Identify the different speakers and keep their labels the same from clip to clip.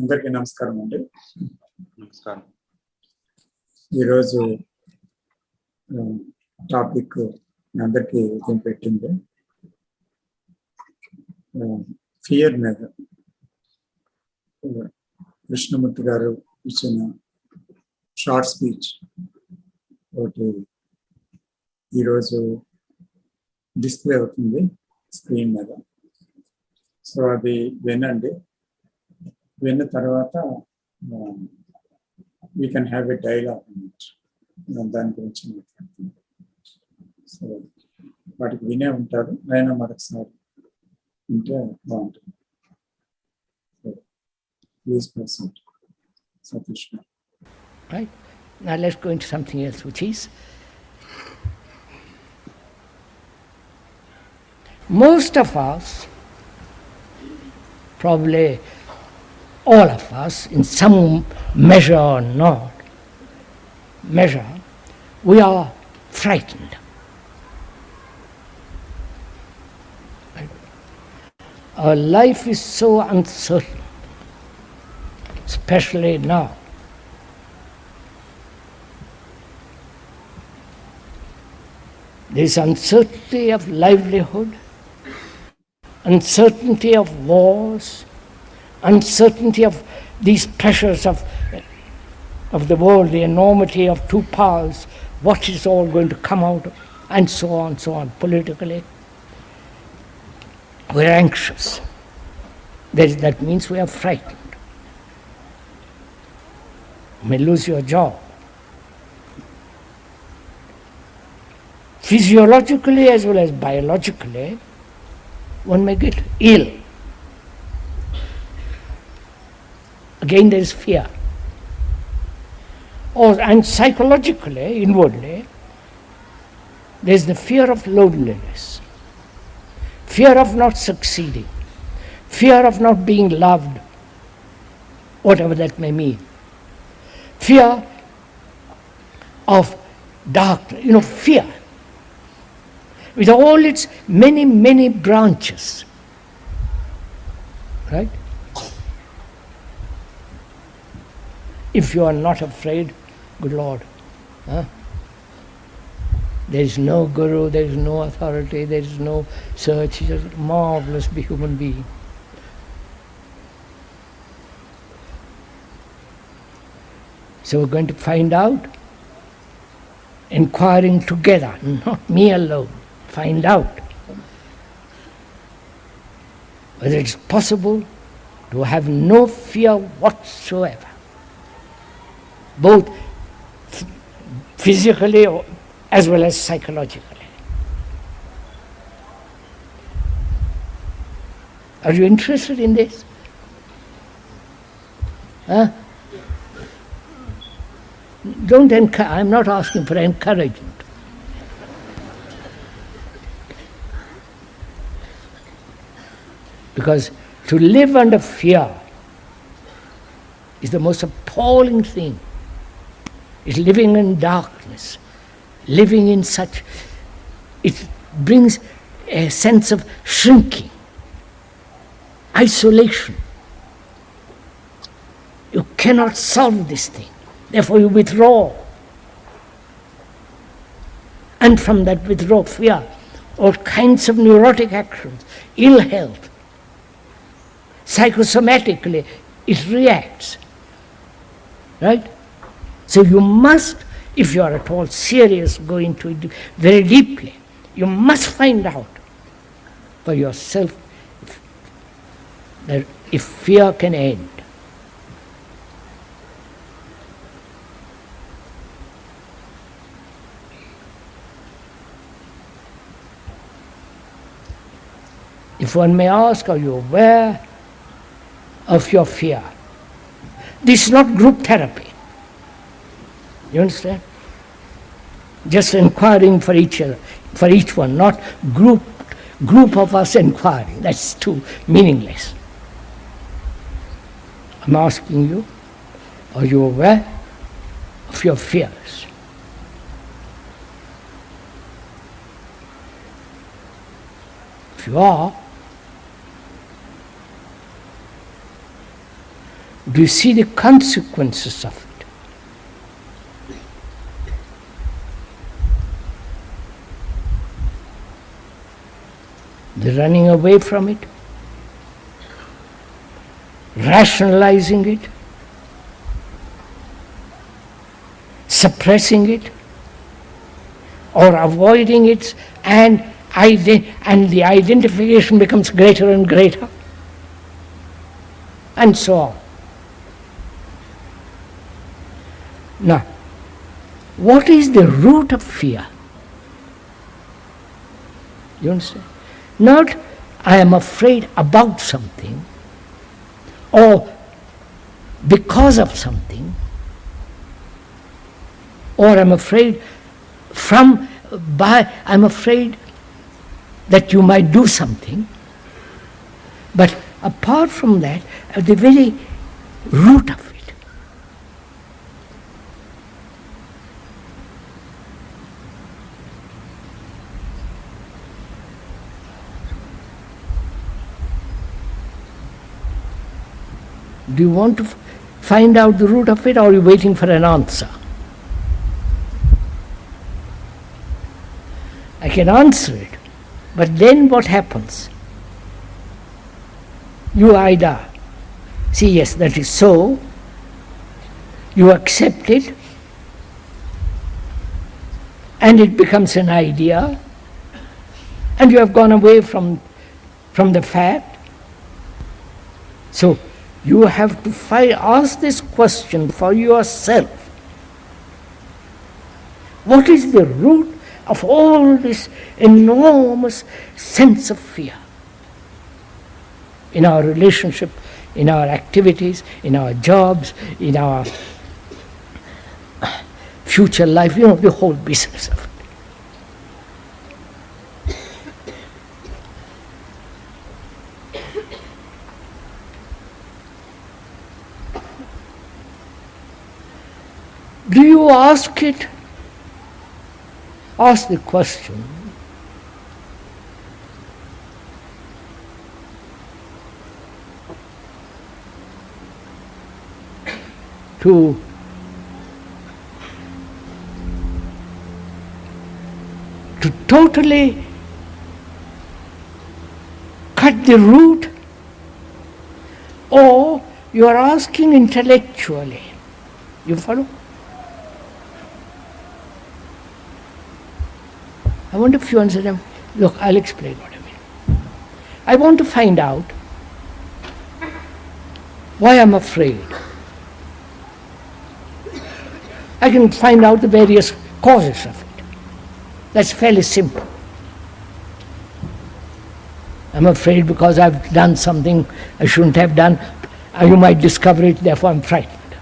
Speaker 1: అందరికీ నమస్కారం అండి.
Speaker 2: నమస్కారం.
Speaker 1: ఈరోజు టాపిక్ అందరికీ పెట్టింది ఫియర్ మీద. కృష్ణమూర్తి గారు ఇచ్చిన షార్ట్ స్పీచ్ ఒకటి ఈరోజు డిస్ప్లే అవుతుంది స్క్రీన్ మీద. సో అది వినండి. విన్న తర్వాత we can have a dialogue దాని గురించి మాట్లాడుతుంది. సో వాటికి వినే ఉంటారు, అయినా మరొకసారి ఉంటే బాగుంటుంది. ప్లీజ్ ప్రొసీడ్ సతీష్ గారు.
Speaker 3: Right. Now let's go into something else, which is most of us, probably all of us, in some measure or not measure, we are frightened. Right? Our life is so uncertain, especially now. There is uncertainty of livelihood, uncertainty of wars, uncertainty of these pressures of the world, the enormity of two powers, what is all going to come out of, and so on, politically. We're anxious. That means we are frightened. You may lose your job. Physiologically as well as biologically, one may get ill. Again, there is fear. And psychologically, inwardly, there is the fear of loneliness, fear of not succeeding, fear of not being loved, whatever that may mean, fear of darkness, fear, with all its many, many branches, right? If you are not afraid, good Lord, there is no guru, there is no authority, there is no search. He is a marvelous human being. So we're going to find out, inquiring together, not me alone, find out whether it's possible to have no fear whatsoever, both physically as well as psychologically. Are you interested in this? Don't encourage. I'm not asking for encouragement. Because to live under fear is the most appalling thing. It's living in darkness, living in such, it brings a sense of shrinking, isolation. You cannot solve this thing, therefore you withdraw. And from that withdraw fear, all kinds of neurotic actions, ill health. Psychosomatically, it reacts, right? So you must, if you are at all serious, go into it very deeply. You must find out for yourself that if fear can end. If one may ask, are you aware of your fear? This is not group therapy. You understand? Just inquiring for each other, for each one, not group of us inquiring. That's too meaningless. I'm asking you, are you aware of your fears? If you are, Do you see the consequences of it? The running away from it, rationalizing it, suppressing it, or avoiding it, and the identification becomes greater and greater, and so on. Now, what is the root of fear? You understand? Not I am afraid about something or because of something, or I'm afraid I'm afraid that you might do something. But apart from that, at the very root of it, do you want to find out the root of it, or are you waiting for an answer? I can answer it, but then what happens? You either see, yes, that is so, you accept it, and it becomes an idea, and you have gone away from the fact. So you have to ask this question for yourself. What is the root of all this enormous sense of fear? In our relationship, in our activities, in our jobs, in our future life, the whole business of it. Do you ask it? Ask the question. To totally cut the root, or you are asking intellectually. You follow? I wonder if you understand. Look, I'll explain what I mean. I want to find out why I'm afraid. I can find out the various causes of it. That's fairly simple. I'm afraid because I've done something I shouldn't have done. You might discover it, therefore I'm frightened.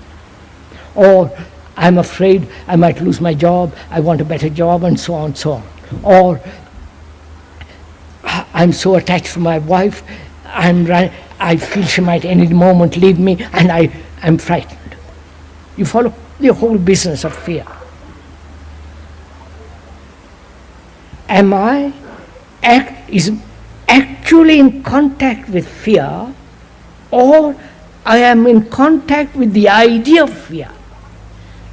Speaker 3: Or I'm afraid I might lose my job, I want a better job, and so on and so on. Or I'm so attached to my wife, I feel she might any moment leave me, and I'm frightened. You follow? The whole business of fear. Am I actually in contact with fear, or I am in contact with the idea of fear?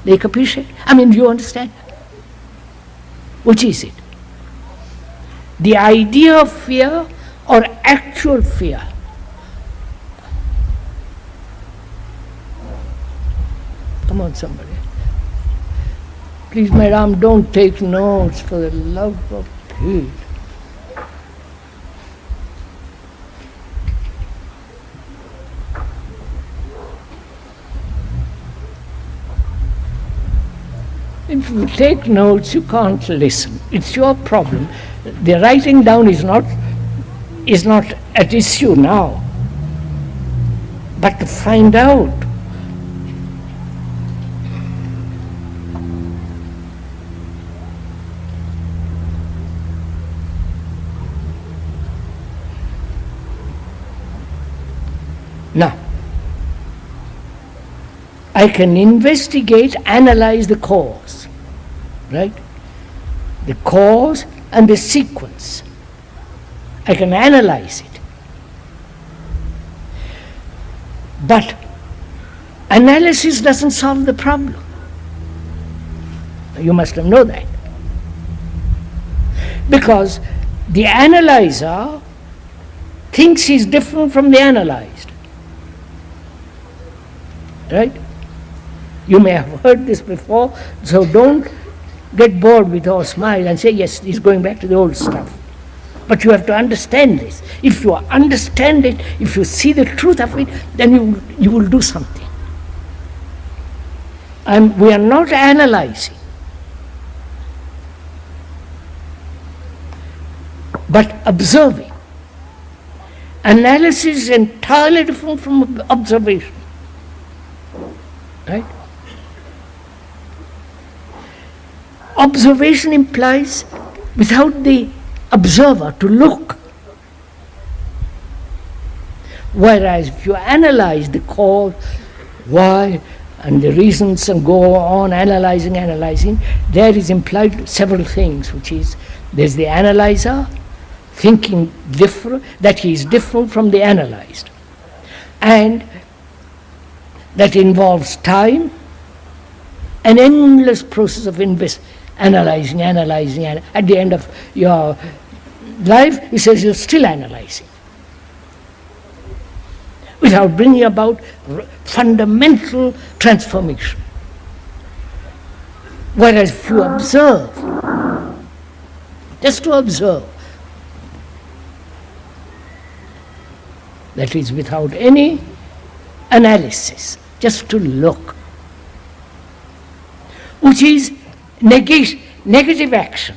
Speaker 3: They capisce? Do you understand? Which is it? The idea of fear or actual fear? Come on, somebody. Please, madam, don't take notes, for the love of Pete. If you take notes, you can't listen. It's your problem. The writing down is not at issue now. But to find out. Now, I can investigate, analyze the cause, right? The cause and the sequence. I can analyze it. But Analysis doesn't solve the problem. You must have known that. Because the analyzer thinks he's different from the analyzed. Right? You may have heard this before, so don't get bored with our smile and say, yes, he's going back to the old stuff. But you have to understand this. If you understand it, if you see the truth of it, then you will do something. And we are not analyzing, but observing. Analysis is entirely different from observation. Right? Observation implies without the observer to look. Whereas if you analyze the cause, why, and the reasons, and go on analyzing, there is implied several things, which is there's the analyzer thinking different, that he is different from the analyzed. And that involves time, an endless process of analyzing. At the end of your life, he says you're still analyzing, without bringing about fundamental transformation. Whereas if you observe, just to observe, that is without any analysis, just to look, which is negative action.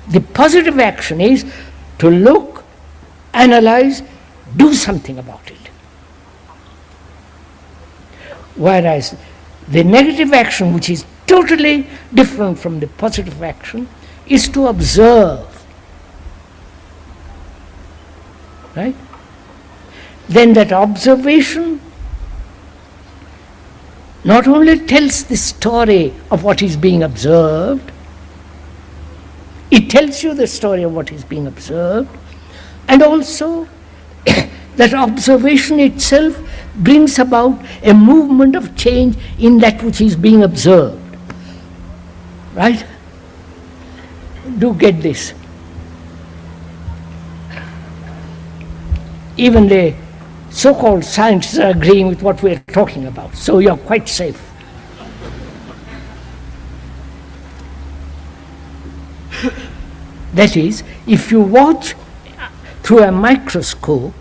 Speaker 3: The positive action is to look, analyze, do something about it. Whereas the negative action, which is totally different from the positive action, is to observe. Right? Then that observation not only tells the story of what is being observed, it tells you the story of what is being observed, and also that observation itself brings about a movement of change in that which is being observed. Right? Do get this. Even the so-called scientists are agreeing with what we're talking about, so you're quite safe. That is, if you watch through a microscope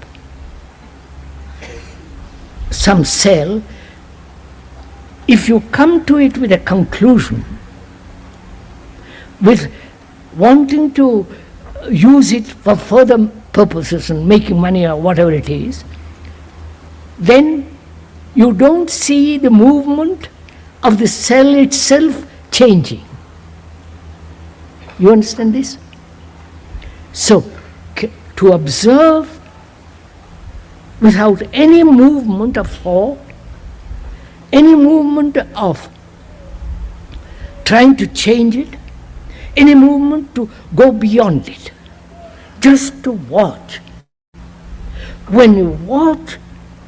Speaker 3: some cell, if you come to it with a conclusion, with wanting to use it for further purposes and making money or whatever it is, then you don't see the movement of the cell itself changing. You understand this? So, to observe without any movement of thought, any movement of trying to change it, any movement to go beyond it, just to watch. When you watch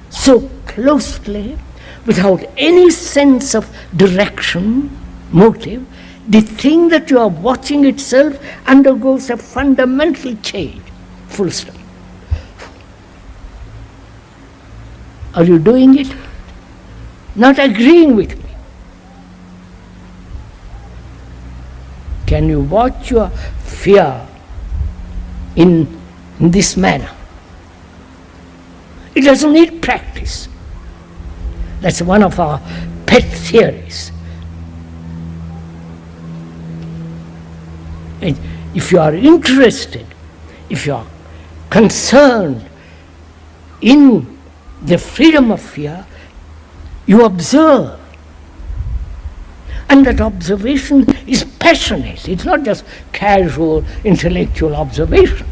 Speaker 3: so closely, without any sense of direction, motive, the thing that you are watching itself undergoes a fundamental change. Full stop. Are you doing it? Not agreeing with me. Can you watch your fear in this manner? It doesn't need practice. That's one of our pet theories. And if you are interested, if you are concerned in the freedom of fear, you observe. And that observation is passionate. It's not just casual intellectual observation.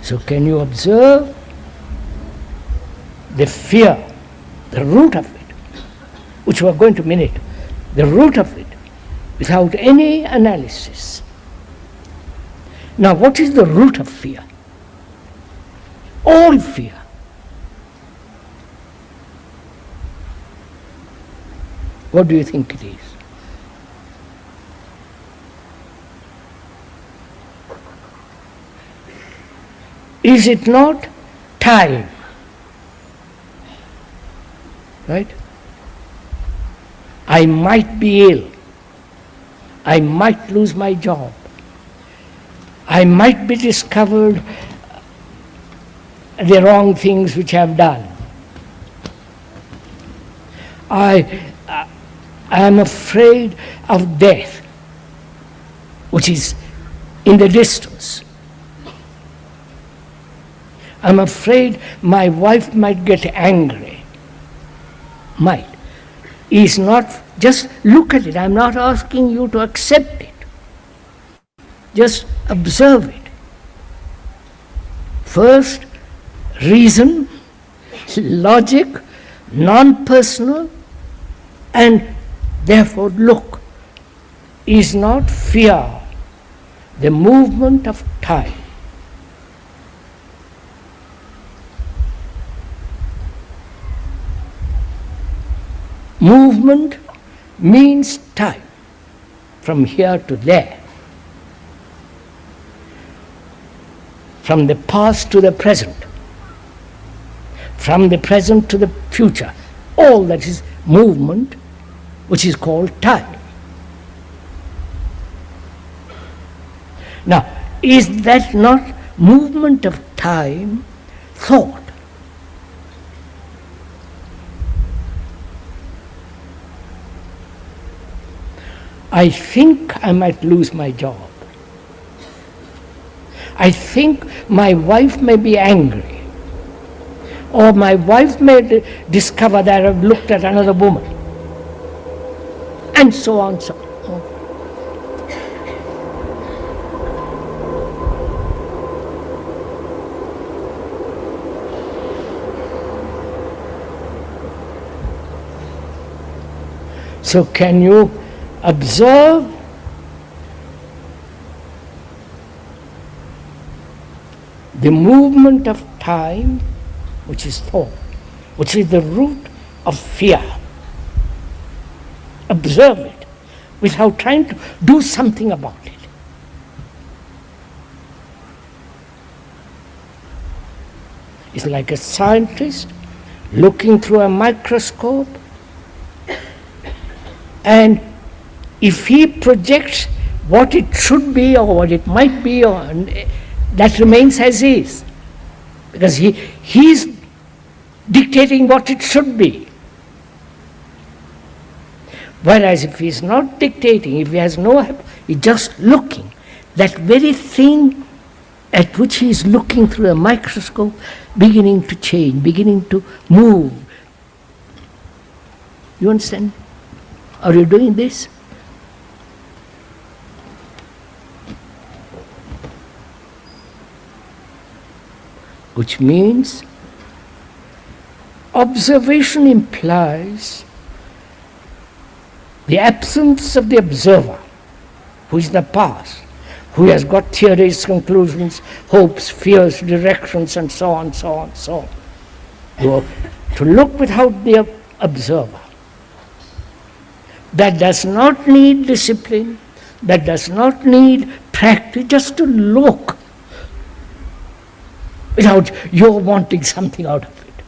Speaker 3: So can you observe the fear, the root of it, which we are going to minute, the root of it, without any analysis. Now, what is the root of fear? all fear. What do you think it is? Is it not time? Right? I might be ill. I might lose my job. I might be discovered the wrong things which I have done. I am afraid of death, which is in the distance. I'm afraid my wife might get angry. Might. Is not, just look at it. I'm not asking you to accept it. Just observe it. First, reason, logic, non-personal, and therefore look. Is not fear the movement of time? Movement means time, from here to there, from the past to the present, from the present to the future. All that is movement, which is called time. Now, is that not movement of time thought? I think I might lose my job. I think my wife may be angry. Or my wife may discover that I've looked at another woman. And so on, so on. So can you observe the movement of time, which is thought, which is the root of fear? Observe it without trying to do something about it. It's like a scientist looking through a microscope, and if he projects what it should be or what it might be, or that remains as is, because he's dictating what it should be. Whereas if he's not dictating, if he has no help, he's just looking, that very thing at which he is looking through a microscope beginning to change, beginning to move. You understand? Are you doing this? Which means observation implies the absence of the observer, who is in the past, who has got theories, conclusions, hopes, fears, directions, and so on, so on, so on. To look without the observer. That does not need discipline, that does not need practice, just to look without your wanting something out of it.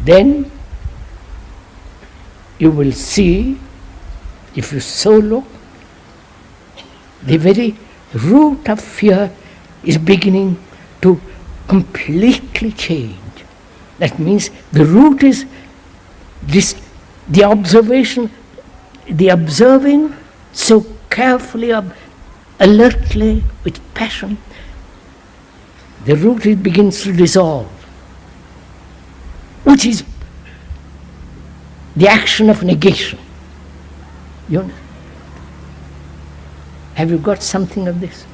Speaker 3: Then you will see, if you so look, the very root of fear is beginning to completely change. That means the root is this, the observation, the observing so carefully, alertly, with passion, the root begins to dissolve, which is the action of negation. You know? Have you got something of this?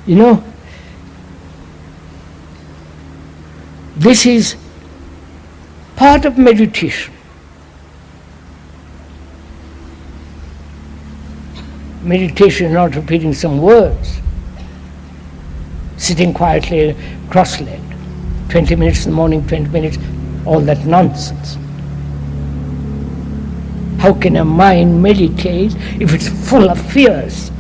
Speaker 3: You know, this is part of meditation. Meditation is not repeating some words, sitting quietly cross-legged, 20 minutes in the morning, 20 minutes, all that nonsense. How can a mind meditate if it's full of fears?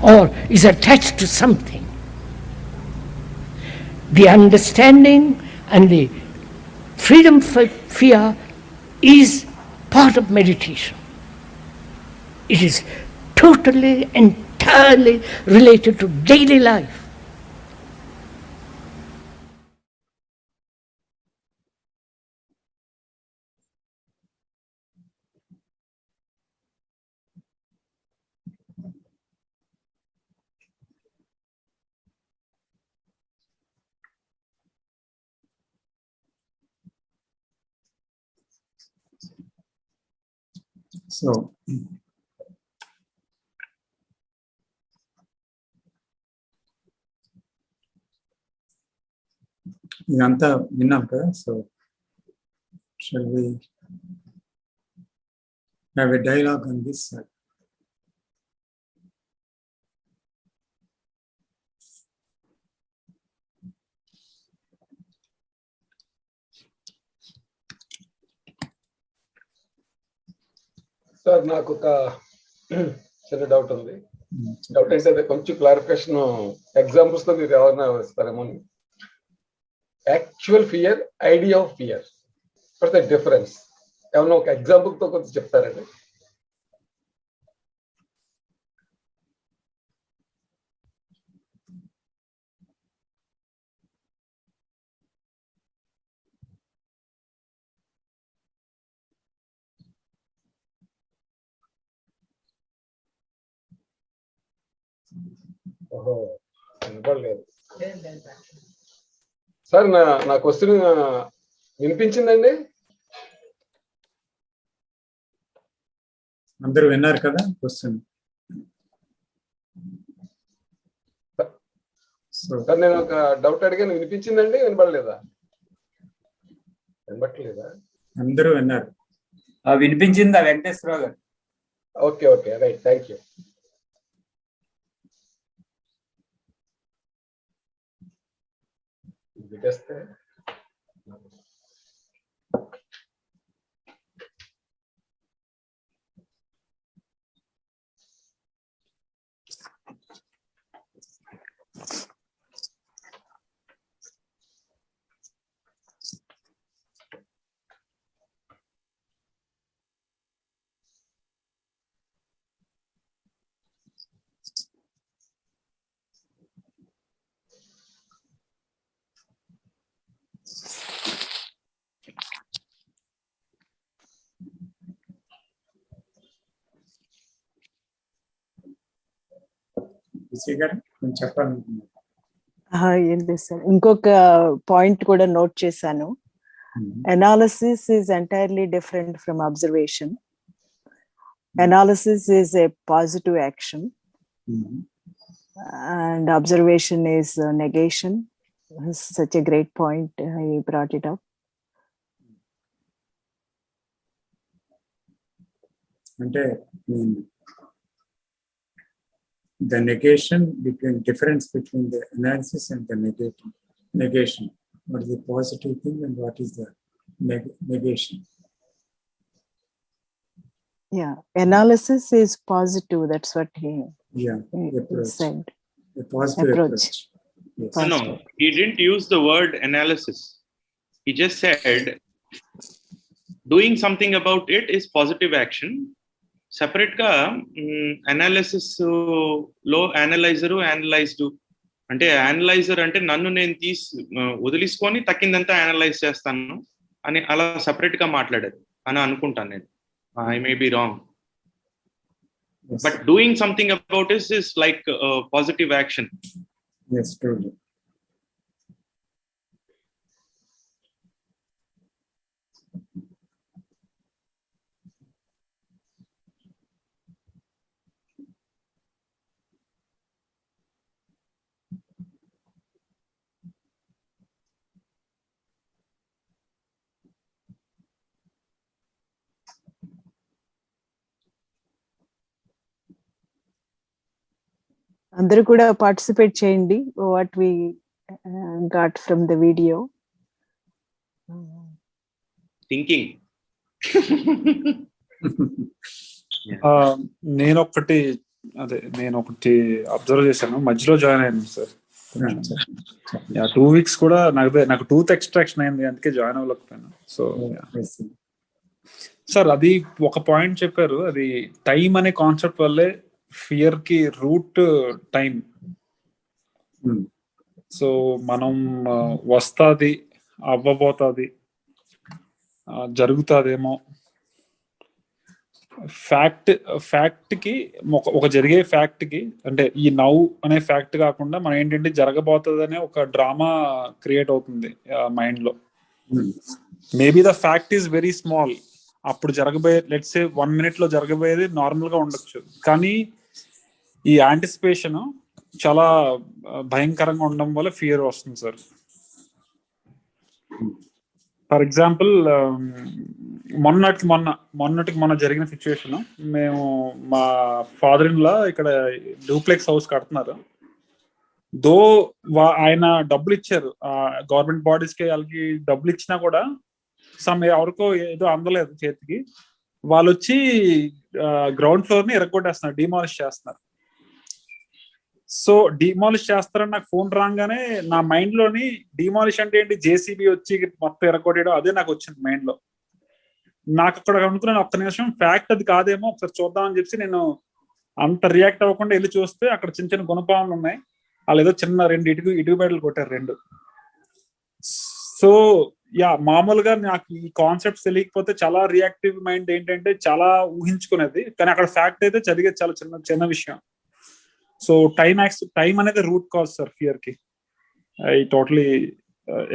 Speaker 3: Or is attached to something? The understanding and the freedom from fear is part of meditation. It is totally, entirely related to daily life.
Speaker 1: So ఇదంతా విన్నాం కదా. So shall we have a dialogue on this?
Speaker 4: Sir నాకు ఒక చిన్న doubt ఉంది. Doubt అంటే అదే కొంచెం క్లారిఫికేషన్, ఎగ్జాంపుల్స్ తో మీరు ఎవరైనా ఇస్తారేమో. Actual fear, idea of fear, what's the difference? ఏమన్నా ఒక ఎగ్జాంపుల్ తో కొంచెం చెప్తారండి? ఓహో, వినపడలేదు సార్. నా క్వశ్చన్ వినిపించిందండి?
Speaker 1: అందరూ విన్నారు కదా క్వశ్చన్?
Speaker 4: సార్ నేను ఒక డౌట్ అడిగాను, వినిపించిందండి? వినపడలేదా? వినపట్లేదా?
Speaker 1: అందరూ విన్నారు.
Speaker 5: వినిపించిందా వెంకటేశ్వరరావు గారు?
Speaker 4: Okay okay, right, thank you. వినిపిస్తే
Speaker 1: గారు నేను చెప్పాలనుకున్నాను.
Speaker 6: ఏం లేదు సార్, ఇంకొక పాయింట్ కూడా నోట్ చేశాను. Analysis is entirely different from observation. Analysis is a positive action and observation is negation. It's such a great point. I brought it up.
Speaker 1: అంటే the negation between difference between the analysis and the negation. What is the positive thing and what is the negation?
Speaker 6: Yeah, analysis is positive. That's what he said.
Speaker 1: A positive approach. Yes.
Speaker 2: No, he didn't use the word analysis. He just said doing something about it is positive action. Separate ga analysis lo analyzer analyzed అంటే analyser అంటే నన్ను నేను వదిలిసుకొని తక్కిందంతా analyse చేస్తాను అని అలా separate గా మాట్లాడారు అని అనుకుంటాను నేను. I may be wrong. Yes. But doing something about it is like positive action.
Speaker 1: Yes, truly.
Speaker 6: అందరూ కూడా పార్టిసిపేట్ చేయండి what we got from the video.
Speaker 2: Thinking.
Speaker 7: నేను ఒకటి అబ్జర్వ్ చేశాను, మధ్యలో జాయిన్ అయ్యాను సార్. 2 weeks కూడా నాకు టూత్ ఎక్స్ట్రాక్షన్ అయింది, అందుకే జాయిన్ అవ్వలేకపోయాను. సో సార్ అది ఒక పాయింట్ చెప్పారు, అది టైం అనే కాన్సెప్ట్ వల్లే ఫియర్ కి రూట్ టైం. సో మనం వస్తాది, అవ్వబోతుంది, జరుగుతాదేమో, ఫ్యాక్ట్ కి ఒక జరిగే ఫ్యాక్ట్ కి, అంటే ఈ నౌ అనే ఫ్యాక్ట్ కాకుండా మనం ఏంటంటే జరగబోతుంది అనే ఒక డ్రామా క్రియేట్ అవుతుంది మైండ్ లో. Maybe the fact is very small, అప్పుడు జరగబోయే లెట్స్ సే 1 minute లో జరగబోయేది నార్మల్ గా ఉండొచ్చు, కానీ ఈ యాంటిసిపేషన్ చాలా భయంకరంగా ఉండడం వల్ల ఫియర్ వస్తుంది సార్. ఫర్ ఎగ్జాంపుల్ మొన్న జరిగిన సిచ్యువేషన్, మేము మా ఫాదర్ ఇన్ లా ఇక్కడ డూప్లెక్స్ హౌస్ కడుతున్నారు. దో ఆయన డబ్బులు ఇచ్చారు గవర్నమెంట్ బాడీస్ కి, వాళ్ళకి డబ్బులు ఇచ్చినా కూడా ఎవరికో ఏదో అందలేదు చేతికి, వాళ్ళు వచ్చి గ్రౌండ్ ఫ్లోర్ ని ఎరగొట్టేస్తున్నారు, డిమాలిష్ చేస్తున్నారు. సో డిమాలిష్ చేస్తారని నాకు ఫోన్ రాగానే నా మైండ్ లోని డిమాలిష్ అంటే ఏంటి, జేసీబీ వచ్చి మొత్తం ఎరగొట్టేయడం, అదే నాకు వచ్చింది మైండ్ లో. నాకు అక్కడ అనుకున్నాను ఒక్క నిమిషం, ఫ్యాక్ట్ అది కాదేమో ఒకసారి చూద్దామని చెప్పి నేను అంత రియాక్ట్ అవ్వకుండా వెళ్ళి చూస్తే అక్కడ చిన్న చిన్న గుణపాములు ఉన్నాయి, వాళ్ళు ఏదో చిన్న 2 ఇటుక బయటలు కొట్టారు 2. సో మామూలుగా నాకు ఈ కాన్సెప్ట్స్ తెలియకపోతే చాలా రియాక్టివ్ మైండ్ ఏంటంటే చాలా ఊహించుకునేది, కానీ అక్కడ ఫ్యాక్ట్ అయితే చదివేది చాలా చిన్న విషయం. సో టైం అనేది రూట్ కాజ్ సార్ ఫియర్ కి. I totally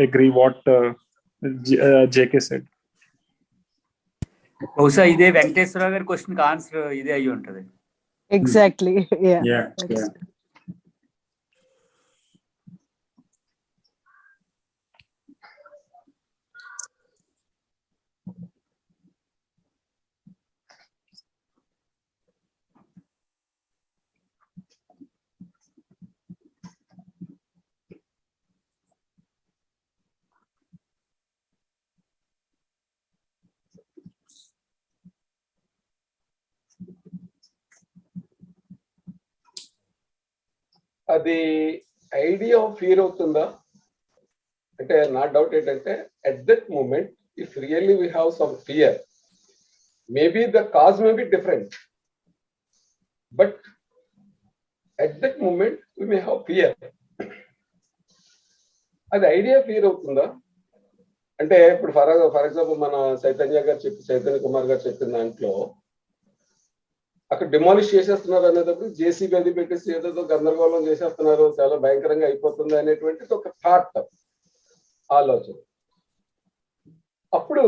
Speaker 7: agree what JK said.
Speaker 5: బహుశా ఇదే వెంకటేశ్వరరావు గారి క్వశ్చన్ కి ఆన్సర్ ఇదే అయ్యి ఉంటది.
Speaker 6: ఎగ్జాక్ట్లీ.
Speaker 4: అది ఐడియా ఆఫ్ ఫియర్ అవుతుందా అంటే, నా డౌట్ ఏంటంటే at that moment if really we have some fear, maybe the cause may be different, but at that moment we may have fear. అది ఐడియా ఫియర్ అవుతుందా అంటే, ఇప్పుడు ఫర్ ఎగ్జాంపుల్ మన చైతన్య కుమార్ గారు చెప్పిన దాంట్లో అక్కడ డిమాలిష్ చేసేస్తున్నారు అనేటప్పుడు జేసీబీ అది పెట్టేసి ఏదో గందరగోళం చేసేస్తున్నారు, చాలా భయంకరంగా అయిపోతుంది అనేటువంటిది ఒక థాట్, ఆలోచన. అప్పుడు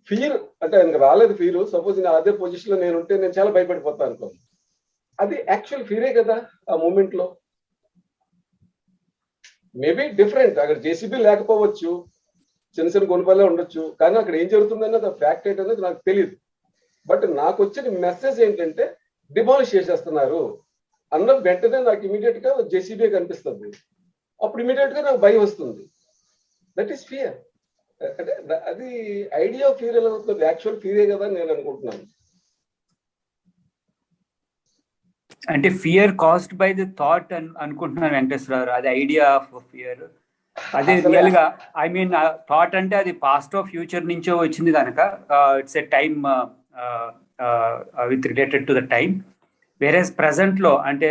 Speaker 4: ఫీర్ అంటే ఆయనకు రాలేదు ఫీర్, సపోజ్ నేను అదే పొజిషన్ లో నేను ఉంటే నేను చాలా భయపడిపోతాను అనుకో, అది యాక్చువల్ ఫీరే కదా ఆ మూమెంట్ లో. మేబీ డిఫరెంట్, అక్కడ జేసీబీ లేకపోవచ్చు, చిన్న గుణపాలే ఉండొచ్చు, కానీ అక్కడ ఏం జరుగుతుంది అన్నది ఫ్యాక్ట్ ఏంటనేది నాకు తెలియదు. బట్ నాకు వచ్చిన మెసేజ్ ఏంటంటే డిమాలిష్ చేసేస్తున్నారు అన్న వెంటనే నాకు ఇమీడియట్ గా జేసీబీ కనిపిస్తుంది, అప్పుడు ఇమీడియట్ గా నాకు భయం వస్తుంది. That is fear. అంటే అది ఐడియా ఆఫ్ ఫియర్ ఎలా అవుతుంది, యాక్చువల్ ఫియరే కదా అని నేను అనుకుంటున్నాను.
Speaker 5: అంటే fear caused by the thought అనుకుంటున్నాను వెంకటేశ్వరరావు, అది ఐడియా ఆఫ్ ఫియర్. అదే రియల్ గా ఐ మీన్ థాట్ అంటే అది పాస్ట్ ఆఫ్ ఫ్యూచర్ నుంచో వచ్చింది కనుక it's a time with related to the time. Whereas present లో అంటే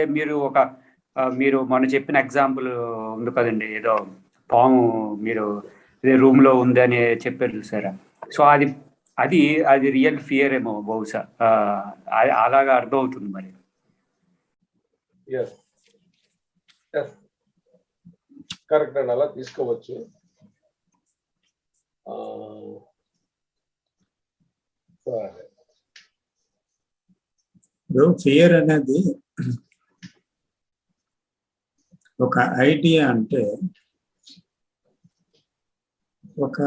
Speaker 5: మీరు మొన్న చెప్పిన ఎగ్జాంపుల్ ఉంది కదండి, ఏదో పాము మీరు రూమ్ లో ఉంది అని చెప్పారు చూసారా, సో అది రియల్ ఫియర్ ఏమో బహుశా, అలాగా అర్థం అవుతుంది మరి.
Speaker 4: కరెక్ట్ అండి, అలా తీసుకోవచ్చు.
Speaker 1: ఫియర్ అనేది ఒక ఐడియా, అంటే ఒక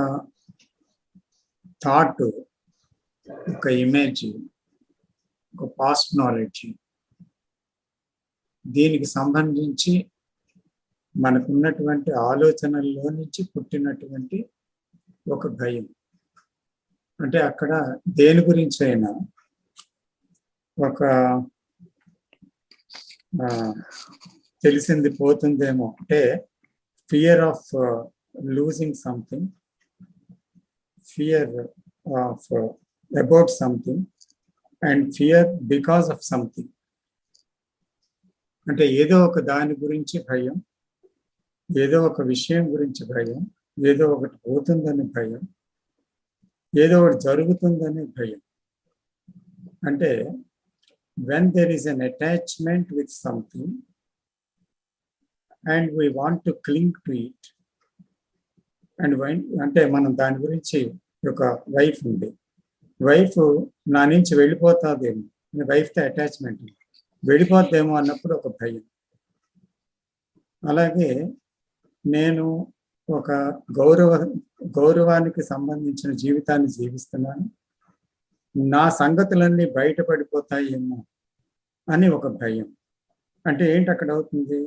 Speaker 1: థాట్, ఒక ఇమేజ్, ఒక పాస్ట్ నాలెడ్జ్, దీనికి సంబంధించి మనకున్నటువంటి ఆలోచనల్లో నుంచి పుట్టినటువంటి ఒక భయం. అంటే అక్కడ దేని గురించి అయినా ఒక తెలిసింది పోతుందేమో, అంటే fear of losing something, fear of about something and fear because of something. అంటే ఏదో ఒక దాని గురించి భయం, ఏదో ఒక విషయం గురించి భయం, ఏదో ఒకటి పోతుందని భయం, ఏదో ఒకటి జరుగుతుందని భయం. అంటే when there is an attachment with something and we want to cling to it, and when అంటే మనం దాని గురించి ఒక వైఫ్ ఉంది, వైఫ్ నా నుంచి వెళ్ళిపోతాదేమో, వైఫ్తో అటాచ్మెంట్ వెళ్ళిపోద్దేమో అన్నప్పుడు ఒక భయం. అలాగే నేను ఒక గౌరవానికి సంబంధించిన జీవితాన్ని జీవిస్తున్నాను, నా సంగతులన్నీ బయటపడిపోతాయేమో అని ఒక భయం. అంటే ఏంటి అక్కడ అవుతుంది?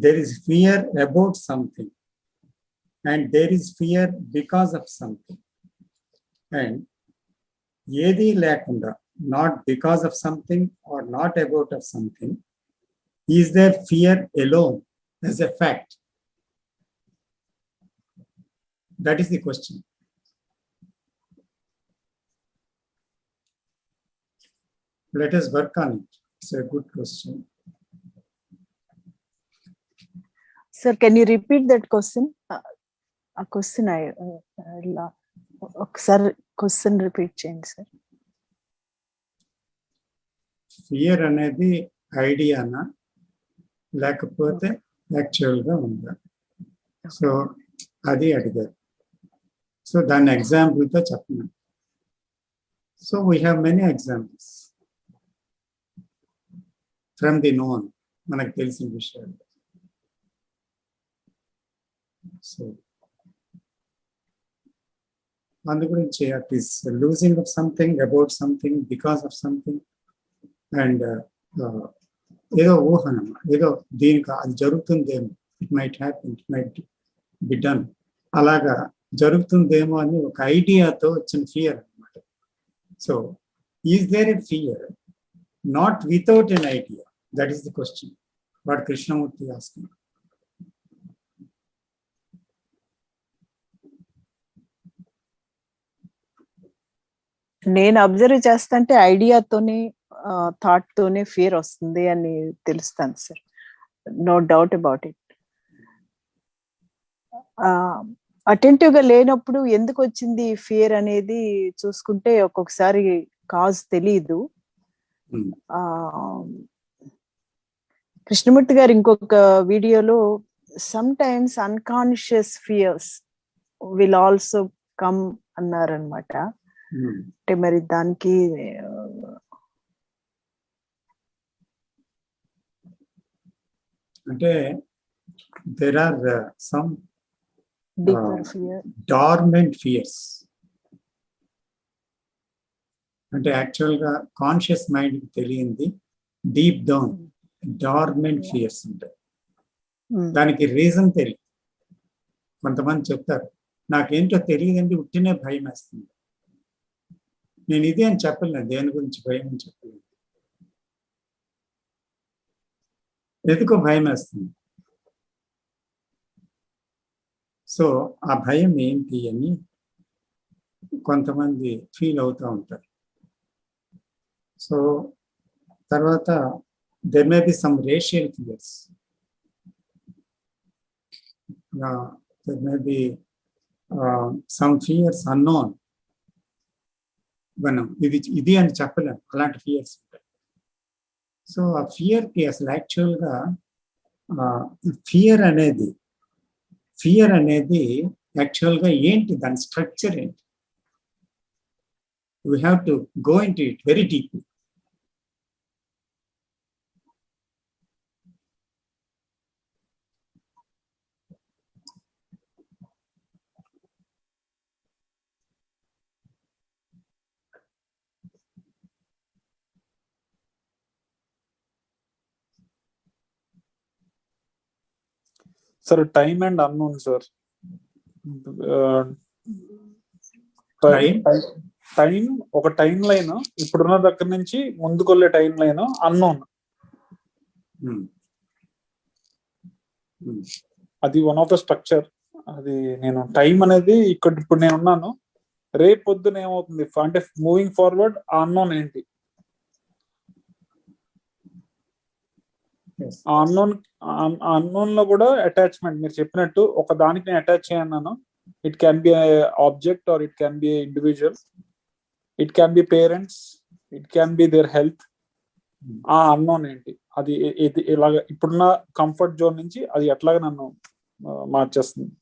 Speaker 1: There is fear about something and there is fear because of something. And ఏది లేకుండా, not because of something or not about of something, is there fear alone as a fact? That is the question. Let us work on it. It's a good question.
Speaker 6: Sir, can you repeat that question? A question ఒకసారి question repeat చేయండి sir.
Speaker 1: Fear అనేది ఐడియానా లేకపోతే యాక్చువల్గా ఉందా? So అది అడిగారు. So దాన్ని ఎగ్జాంపుల్తో చెప్పను. So we have many examples from the known, మనకు తెలిసిన విషయాలు. సో అందు గురించి at is losing of something, about something, because of something, and ఏదో ఊహన, ఏదో దీనికి అది జరుగుతుందేమో, it might happen, it might be done, అలాగా జరుగుతుందేమో అని ఒక ఐడియాతో వచ్చిన ఫియర్ అన్నమాట. So is there a fear not without an idea? That is the question what Krishnamurti asking.
Speaker 6: నేను అబ్జర్వ్ చేస్తాంటే ఐడియాతోనే థాట్ తోనే ఫియర్ వస్తుంది అని తెలుస్తాను sir. No doubt about it. Attentive గా లేనప్పుడు ఎందుకు వచ్చింది ఫియర్ అనేది చూసుకుంటే ఒక్కొక్కసారి కాజ్ తెలియదు. కృష్ణమూర్తి గారు ఇంకొక వీడియోలో some times unconscious fears will also come అన్నారనమాట. అంటే మరి దానికి
Speaker 1: అంటే there are some
Speaker 6: deeper fear,
Speaker 1: dormant fears. అంటే యాక్చువల్గా కాన్షియస్ మైండ్కి తెలియంది డీప్ డౌన్ డార్మెంట్ ఫియర్స్ ఉంటాయి. దానికి రీజన్ తెలియదు. కొంతమంది చెప్తారు నాకేంటో తెలియదండి, ఉట్టినే భయం వేస్తుంది. నేను ఇది అని చెప్పలేను, దేని గురించి భయం అని చెప్పలేను, ఎందుకో భయం వేస్తుంది. సో ఆ భయం ఏంటి అని కొంతమంది ఫీల్ అవుతూ ఉంటారు. సో తర్వాత there may be some racial fears. There may be some fears unknown. మనం ఇది అని చెప్పలేము, అలాంటి ఫియర్స్ ఉంటాయి. సో ఆ ఫియర్కి అసలు యాక్చువల్గా ఫియర్ అనేది యాక్చువల్గా ఏంటి, దాని స్ట్రక్చర్ ఏంటి? We have to go into it very deeply.
Speaker 7: Sir time and unknown sir. Time ఒక టైం లైన్, ఇప్పుడున్న దగ్గర నుంచి ముందుకొల్లే టైం లైన్ అన్నోన్. అది వన్ ఆఫ్ ద స్ట్రక్చర్. అది నేను టైం అనేది ఇప్పుడు నేను ఉన్నాను, రేపు పొద్దున ఏమవుతుంది అంటే మూవింగ్ ఫార్వర్డ్ ఆ అన్నోన్ ఏంటి, ఆ అన్నోన్ లో కూడా అటాచ్మెంట్ మీరు చెప్పినట్టు ఒక దానికి నేను అటాచ్ చేయన్నాను. It can be object or it can be individual, it can be parents, it can be their health. ఆ అన్నోన్ ఏంటి, అది ఇలాగ ఇప్పుడున్న కంఫర్ట్ జోన్ నుంచి అది ఎట్లాగా నన్ను మార్చేస్తుంది.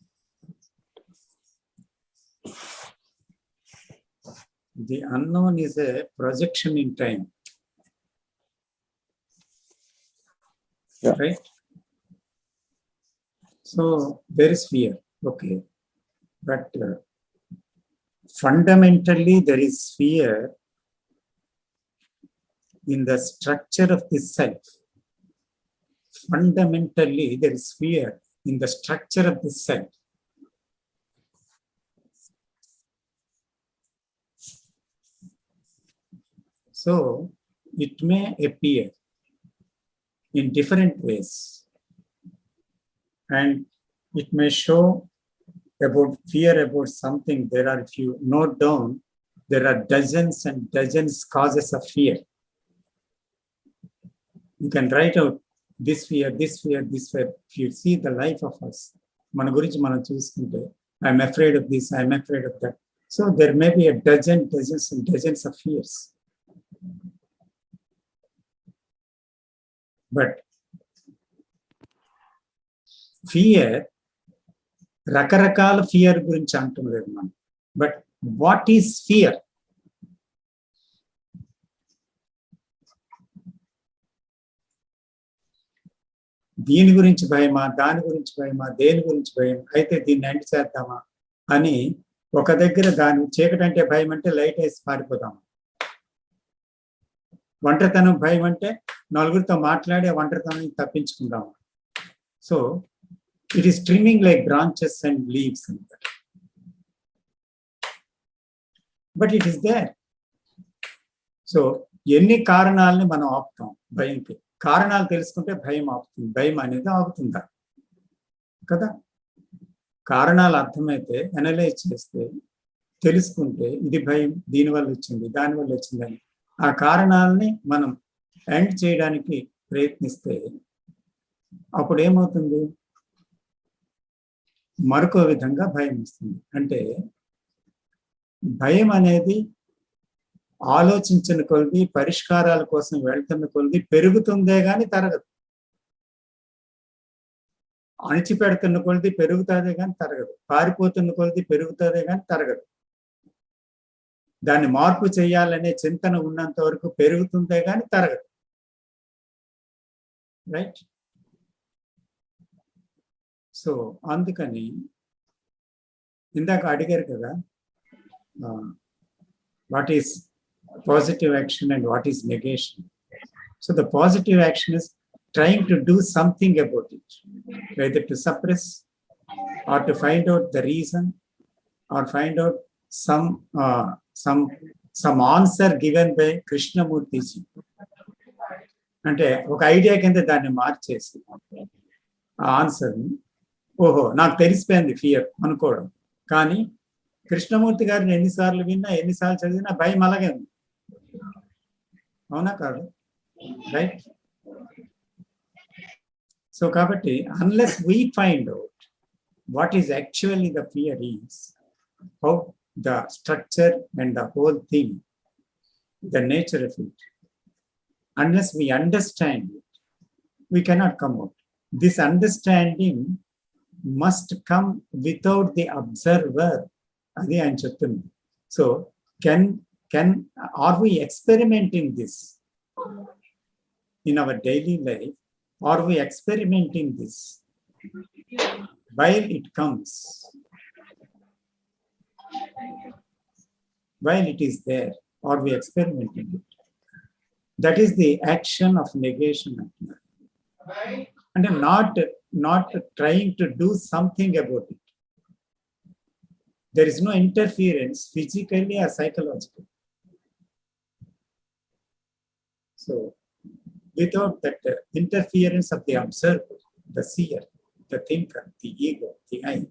Speaker 1: The unknown is a projection in time.
Speaker 7: Yeah.
Speaker 1: Right? So there is fear, okay. But fundamentally there is fear in the structure of the self. Fundamentally there is fear in the structure of the self. So it may appear in different ways, and it may show about fear about something. There are, if you note down, there are dozens and dozens causes of fear. You can write out this fear, this fear, this fear. If you see the life of us, మన గురించి మనం చూసుకుంటే, I'm afraid of this, I'm afraid of that. So there may be a dozens and dozens of fears. But fear, రకరకాల fear గురించి అంటున్నారు మనం. But what is fear? దీని గురించి భయమా, దాని గురించి భయమా, దేని గురించి భయం, అయితే దీన్ని ఎండ్ చేద్దామా అని ఒక దగ్గర దాని చీకటంటే భయం అంటే లైట్ వేసి పారిపోదామా, ఒంటరితనం భయం అంటే నలుగురితో మాట్లాడి ఒంటరితనం తప్పించుకుందామా. So it is trimming like branches and leaves అంటారు. But it is there. So ఎన్ని కారణాలని మనం ఆపుతాం భయంకి. కారణాలు తెలుసుకుంటే భయం ఆపుతుంది, భయం అనేది ఆపుతుందా కదా. కారణాలు అర్థమైతే అనలైజ్ చేస్తే తెలుసుకుంటే ఇది భయం దీనివల్ల వచ్చింది, దానివల్ల వచ్చిందని ఆ కారణాలని మనం ఎండ్ చేయడానికి ప్రయత్నిస్తే అప్పుడు ఏమవుతుంది, మరొక విధంగా భయం వస్తుంది. అంటే భయం అనేది ఆలోచించిన కొలది, పరిష్కారాల కోసం వెళ్తున్న కొలది పెరుగుతుందే కానీ తరగదు. అణిచిపెడుతున్న కొలది పెరుగుతుందే కానీ తరగదు, పారిపోతున్న కొలది పెరుగుతుందే కానీ తరగదు. దాన్ని మార్పు చేయాలనే చింతన ఉన్నంత వరకు పెరుగుతుందే కానీ తరగదు. రైట్? సో అందుకని ఇందాక అడిగారు కదా, what is positive action and what is negation. So the positive action is trying to do something about it, either to suppress or to find out the reason or find out some answer given by Krishnamurti ji. అంటే ఒక idea కింద దాన్ని మార్చేసి ఆ ఆన్సర్ని, ఓహో నాకు తెలిసిపోయింది ఫియర్ అనుకోవడం. కానీ కృష్ణమూర్తి గారిని ఎన్నిసార్లు విన్నా, ఎన్నిసార్లు చదివినా భయం అలాగే ఉంది. అవునా కాదు? రైట్? సో కాబట్టి unless we find out what is actually the fear is, how the structure and the whole thing, the nature of it, unless we understand it, we cannot come out. This understanding must come without the observer. Adi I am cheptundi. So are we experimenting this in our daily life? Are we experimenting this while it comes, while it is there? Are we experimenting it? That is the action of negation. And not not trying to do something about it. There is no interference physically or psychologically. So, without that interference of the observer, the seer, the thinker, the ego, the I,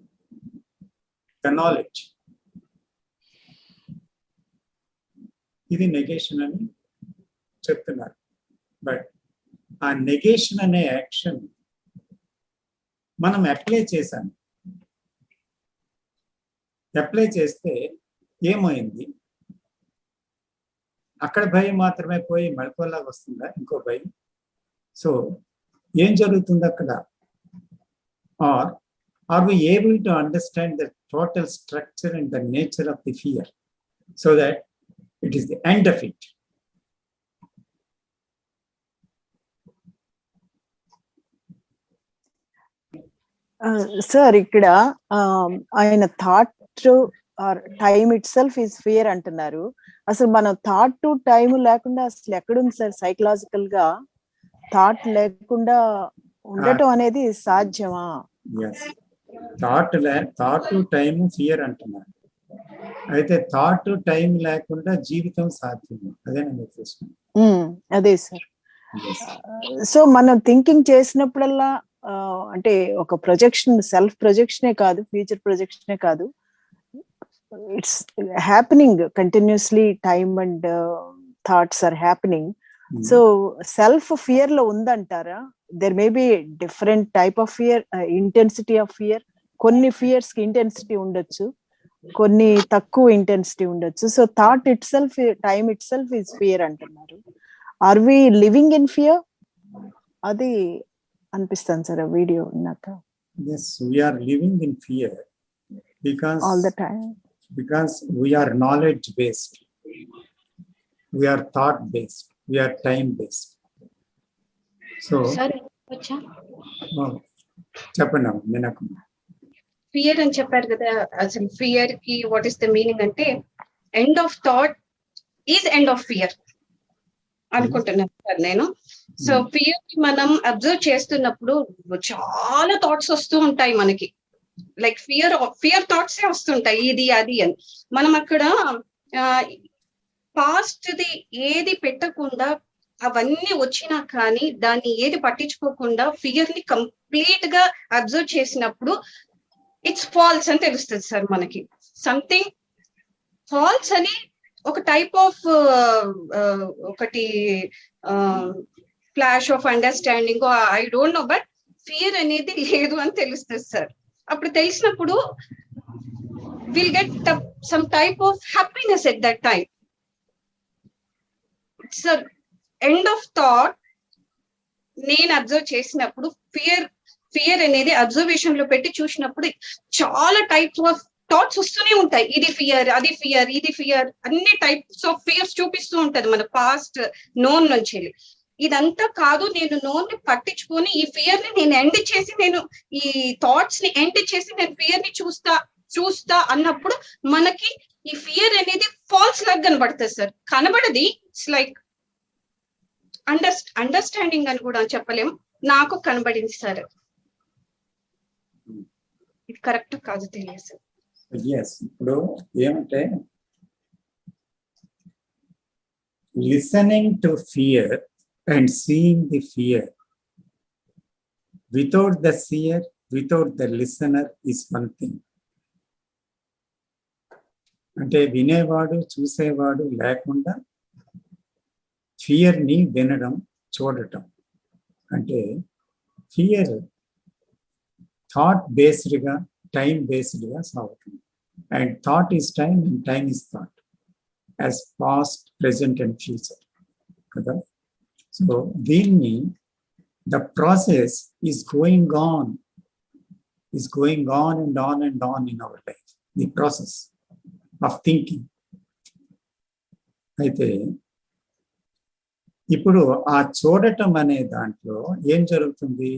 Speaker 1: the knowledge, ఇది negation అని చెప్తున్నారు. But ఆ negation అనే action మనం apply చేశాం. Apply చేస్తే ఏమైంది? అక్కడ భయం మాత్రమే పోయి మళ్ళీలాగా వస్తుందా ఇంకో భయం? సో ఏం జరుగుతుంది అక్కడ? Are are we able to understand the total structure and the nature of the fear so that it is the end of it.
Speaker 6: Sir, ikkada ayana thought or time itself is fear antunnaru. Asalu mana thought to time lekunda asalu ekkadunది sir psychological ga thought lekunda undatam anedi సాధ్యమా?
Speaker 1: Yes, thought to time fear antunnaru. అయితే thought time లేకుండా జీవితం సాధ్యం. అదే నేను ప్రశ్న.
Speaker 6: అదే sir. So మనం థింకింగ్ చేసినప్పుడల్లా అంటే ఒక ప్రొజెక్షన్, సెల్ఫ్ ప్రొజెక్షనే కాదు, ఫ్యూచర్ ప్రొజెక్షనే కాదు, it's happening continuously. Time and thoughts are happening. So self fear లో ఉందంటారా? There may be different type of fear, intensity of fear. కొన్ని ఫియర్స్ కి ఇంటెన్సిటీ ఉండొచ్చు, కొన్ని తక్కువ ఇంటెన్సిటీ ఉండొచ్చు. So thought itself, time itself is fear అంటున్నారు. Are we living in fear? అది అనిపిస్తాను సార్ ఆ వీడియో విన్నాక.
Speaker 1: Yes, we are living in fear because
Speaker 6: all the time,
Speaker 1: because we are knowledge based, we are thought based, we are time based. So
Speaker 8: sir, వచ్చా
Speaker 1: చెప్పండి నాకు.
Speaker 8: Fear అని చెప్పారు కదా, అసలు ఫియర్ కి వాట్ ఈస్ ద మీనింగ్ అంటే end of thought is end of fear అనుకుంటున్నాను సార్ నేను. సో ఫియర్ కి మనం అబ్జర్వ్ చేస్తున్నప్పుడు చాలా థాట్స్ వస్తూ ఉంటాయి మనకి, లైక్ ఫియర్ థాట్స్ వస్తుంటాయి, ఇది అది అని. మనం అక్కడ పాస్ట్ ది ఏది పెట్టకుండా అవన్నీ వచ్చినా కానీ దాన్ని ఏది పట్టించుకోకుండా ఫియర్ ని కంప్లీట్ గా అబ్జర్వ్ చేసినప్పుడు ఇట్స్ ఫాల్స్ అని తెలుస్తుంది సార్ మనకి. సంథింగ్ ఫాల్స్ అని ఒక టైప్ ఆఫ్ ఒకటి flash of understanding, I don't know, but fear అనేది లేదు అని తెలుస్తుంది సార్. అప్పుడు తెలిసినప్పుడు will get some type of happiness at that time. Sir end of thought నేను అబ్జర్వ్ చేసినప్పుడు ఫియర్ అనేది అబ్జర్వేషన్ లో పెట్టి చూసినప్పుడు చాలా టైప్స్ ఆఫ్ థాట్స్ వస్తూనే ఉంటాయి. ఇది ఫియర్, అది ఫియర్, ఇది ఫియర్, అన్ని టైప్స్ ఆఫ్ ఫియర్స్ చూపిస్తూ ఉంటది మన పాస్ట్ నోన్ నుంచి. ఇదంతా కాదు, నేను నోన్ ని పట్టించుకొని ఈ ఫియర్ ని నేను ఎండ్ చేసి, నేను ఈ థాట్స్ ని ఎండ్ చేసి నేను ఫియర్ ని చూస్తా అన్నప్పుడు మనకి ఈ ఫియర్ అనేది ఫాల్స్ లాగా కనబడుతుంది సార్. కనబడది, ఇట్స్ లైక్ అండర్స్టాండింగ్ అని కూడా చెప్పలేం, నాకు కనబడింది సార్. ఇది కరెక్ట్ కాదు తెలియదు సార్.
Speaker 1: ఇప్పుడు ఏమంటే listening to fear and seeing the fear without the seer, without the listener is one thing. అంటే వినేవాడు చూసేవాడు లేకుండా ఫియర్ ని వినడం, చూడటం. అంటే ఫియర్ థాట్ బేస్డ్గా, టైం బేస్డ్గా సాగుతుంది. And thought is time and time is thought, as past, present and future కదా. సో దీన్ని the process is going on and on and on in our life, the process of thinking. అయితే ఇప్పుడు ఆ చూడటం అనే దాంట్లో ఏం జరుగుతుంది?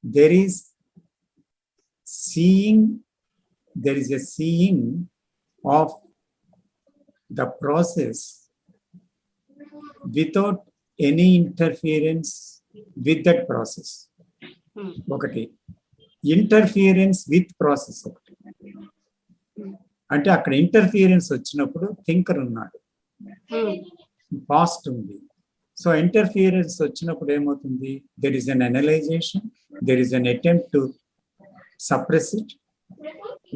Speaker 1: there is a seeing of the process without any interference with that process. ఒకటి, ఇంటర్ఫియరెన్స్ విత్ ప్రాసెస్ ఒకటి. అంటే అక్కడ ఇంటర్ఫియరెన్స్ వచ్చినప్పుడు థింకర్ ఉన్నాడు, పాస్ట్ ఉంది. సో ఇంటర్ఫియరెన్స్ వచ్చినప్పుడు ఏమవుతుంది? There is an analysation, there is an attempt to suppress it,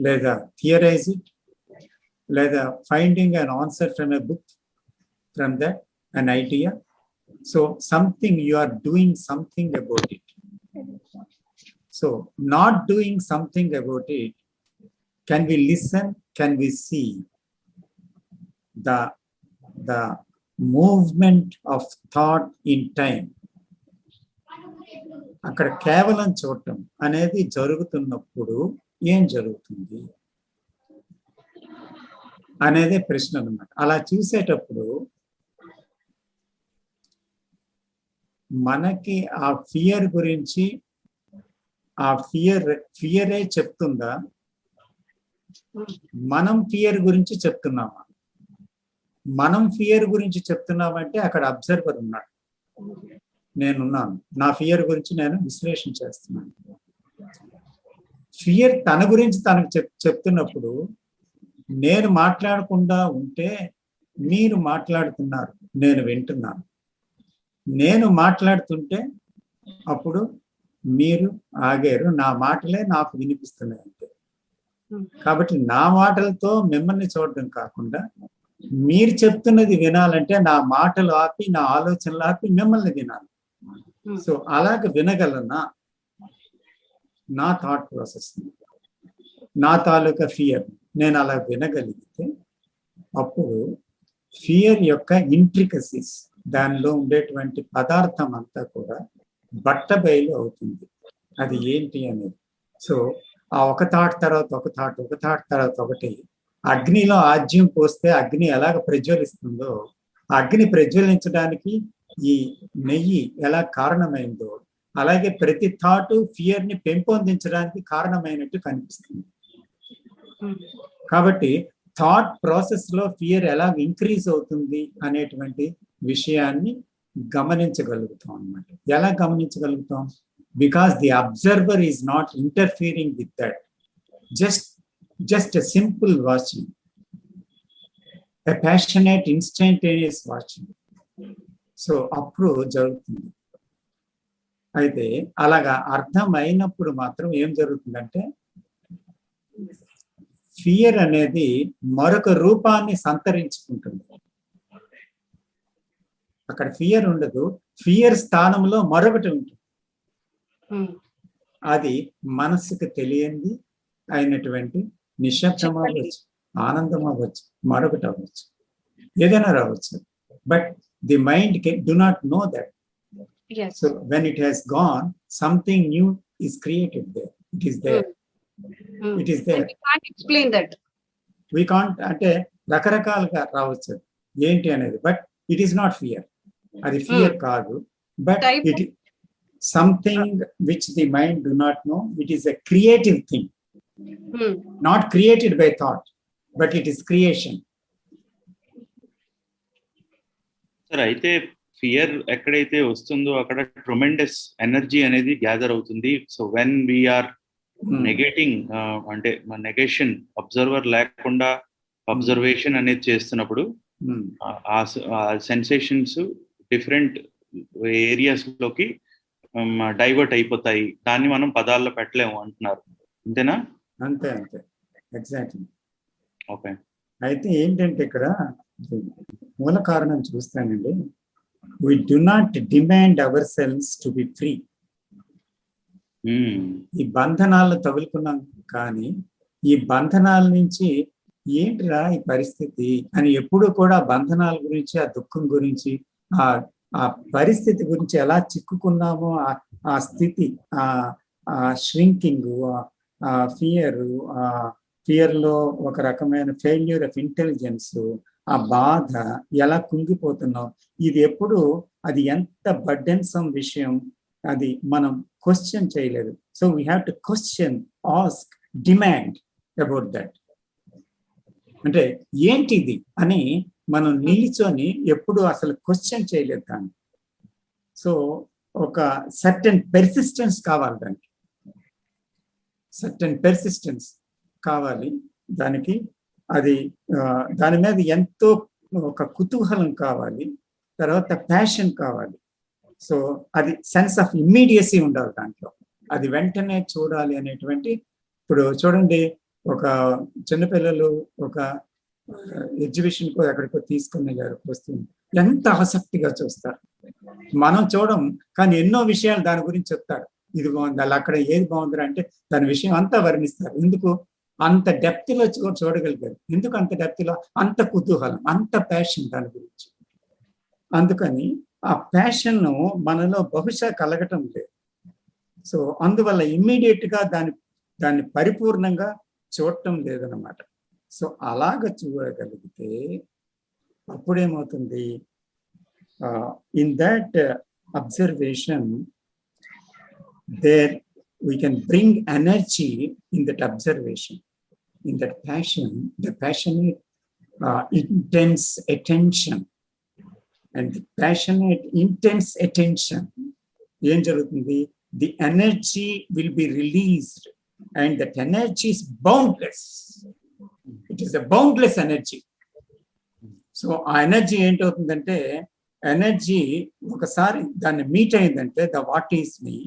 Speaker 1: లేదా థియరైజ్ ఇట్, లేదా finding an answer from a book, from that an idea. So something, you are doing something about it. So not doing something about it, can we listen, can we see the movement of thought in time? అక్కడ కేవలం చూడటం అనేది జరుగుతున్నప్పుడు ఏం జరుగుతుంది అనేదే ప్రశ్న అన్నమాట. అలా చూసేటప్పుడు మనకి ఆ ఫియర్ గురించి, ఆ ఫియరే చెప్తుందా, మనం ఫియర్ గురించి చెప్తున్నామా? మనం ఫియర్ గురించి చెప్తున్నామంటే అక్కడ అబ్జర్వర్ ఉన్నాడు, నేనున్నాను, నా ఫియర్ గురించి నేను విశ్లేషణ చేస్తున్నాను. ఫియర్ తన గురించి తనకు చెప్తున్నప్పుడు నేను మాట్లాడకుండా ఉంటే మీరు మాట్లాడుతున్నారు, నేను వింటున్నాను. నేను మాట్లాడుతుంటే అప్పుడు మీరు ఆగారు, నా మాటలే నాకు వినిపిస్తున్నాయి అంతే. కాబట్టి నా మాటలతో మిమ్మల్ని చూడడం కాకుండా మీరు చెప్తున్నది వినాలంటే నా మాటలు ఆపి, నా ఆలోచనలు ఆపి మిమ్మల్ని వినాలి. సో అలాగ వినగలనా నా థాట్ ప్రాసెస్, నా తాలూకా ఫియర్ నేను అలా వినగలిగితే అప్పుడు ఫియర్ యొక్క ఇంట్రికసీస్, దానిలో ఉండేటువంటి పదార్థం అంతా కూడా బట్టబయలు అవుతుంది, అది ఏంటి అనేది. సో ఆ ఒక థాట్ తర్వాత ఒక థాట్, ఒక థాట్ తర్వాత ఒకటి, అగ్నిలో ఆజ్యం పోస్తే అగ్ని ఎలాగ ప్రజ్వలిస్తుందో, అగ్ని ప్రజ్వలించడానికి ఈ నెయ్యి ఎలా కారణమైందో, అలాగే ప్రతి థాట్ ఫియర్ ని పెంపొందించడానికి కారణమైనట్టు కనిపిస్తుంది. కాబట్టి థాట్ ప్రాసెస్ లో ఫియర్ ఎలా ఇంక్రీజ్ అవుతుంది అనేటువంటి విషయాన్ని గమనించగలుగుతాం అన్నమాట. ఎలా గమనించగలుగుతాం? Because the observer is not interfering with that, just a simple watching, a passionate instantaneous watching. So అప్పుడు జరుగుతుంది. అయితే అలాగా అర్థమైనప్పుడు మాత్రం ఏం జరుగుతుందంటే ఫియర్ అనేది మరొక రూపాన్ని సంతరించుకుంటుంది. అక్కడ ఫియర్ ఉండదు, ఫియర్ స్థానంలో మరొకటి ఉంటుంది. అది మనసుకు తెలియంది అయినటువంటి నిశ్శబ్దం అవ్వచ్చు, ఆనందం అవ్వచ్చు, మరొకటి అవ్వచ్చు, ఏదైనా రావచ్చు. But the mind do not know that. So when it has gone, something new is created there. It is there. It is there.
Speaker 8: We can't explain that.
Speaker 1: We can't, అంటే రకరకాలుగా రావచ్చు ఏంటి అనేది. But it is not fear, అది fear కాదు. But it something which the mind do not know. It is a creative thing, not created by thought, but it is creation.
Speaker 2: Sir, అయితే fear ఎక్కడైతే వస్తుందో అక్కడ ట్రొమెండస్ ఎనర్జీ అనేది gather అవుతుంది. So when we are negating, అంటే negation, observer లేకుండా observation అనేది చేస్తున్నప్పుడు ఆ సెన్సేషన్స్ డిఫరెంట్ ఏరియాస్ లోకి డైవర్ట్ అయిపోతాయి. దాన్ని మనం పదాల్లో పెట్టలేము అంటున్నారు, అంతేనా?
Speaker 1: అంతే అంతే, ఎగ్జాక్ట్లీ.
Speaker 2: ఓకే.
Speaker 1: అయితే ఏంటంటే ఇక్కడ మూల కారణం చూస్తానండి. we do not demand ourselves to be free. ఈ బంధనాలను తగులుకున్నాం, కానీ ఈ బంధనాల నుంచి ఏంటిరా ఈ పరిస్థితి అని ఎప్పుడు కూడా బంధనాల గురించి, ఆ దుఃఖం గురించి, ఆ పరిస్థితి గురించి ఎలా చిక్కుకున్నామో ఆ స్థితి, ఆ ష్రింకింగ్, ఆ ఫియర్ లో ఒక రకమైన ఫెయిల్యూర్ ఆఫ్ ఇంటెలిజెన్స్, ఆ బాధ, ఎలా కుంగిపోతున్నాం, ఇది ఎప్పుడు, అది ఎంత బర్డెన్సమ్ విషయం, అది మనం క్వశ్చన్ చేయలేదు. So we have to question, ask, demand about that. అంటే ఏంటిది అని మనం నిలిచొని ఎప్పుడు అసలు క్వశ్చన్ చేయలేదు దాన్ని. సో ఒక సర్టెన్ పెర్సిస్టెన్స్ కావాలి, దానికి సర్టెన్ పెర్సిస్టెన్స్ కావాలి దానికి. అది దాని మీద ఎంతో ఒక కుతూహలం కావాలి, తర్వాత ప్యాషన్ కావాలి. సో అది సెన్స్ ఆఫ్ ఇమ్మీడియసీ ఉండాలి దాంట్లో, అది వెంటనే చూడాలి అనేటువంటి. ఇప్పుడు చూడండి, ఒక చిన్నపిల్లలు ఒక ఎగ్జిబిషన్కో ఎక్కడికో తీసుకుని వెళ్ళారు వస్తువుని, ఎంత ఆసక్తిగా చూస్తారు. మనం చూడం, కానీ ఎన్నో విషయాలు దాని గురించి చెప్తారు. ఇది బాగుంది, అలా అక్కడ ఏది బాగుంది అంటే దాని విషయం అంతా వర్ణిస్తారు. ఎందుకు అంత డెప్త్ లో చూడగలిగారు, ఎందుకు అంత డెప్త్ లో, అంత కుతూహలం, అంత ప్యాషన్ దాని గురించి. అందుకని ఆ ప్యాషన్ మనలో బహుశా కలగటం లేదు. సో అందువల్ల ఇమ్మీడియట్ గా దాన్ని పరిపూర్ణంగా చూడటం లేదన్నమాట. సో అలాగ చూడగలిగితే అప్పుడేమవుతుంది, in that observation there we can bring energy in that observation, in that passion, the passionate intense attention. And the passionate intense attention em jarugutundi, the energy will be released, and that energy is boundless. It is a boundless energy. So ఆ energy ఏంటవుతుందంటే, energy ఒకసారి దాన్ని meet అయిందంటే, the what is me,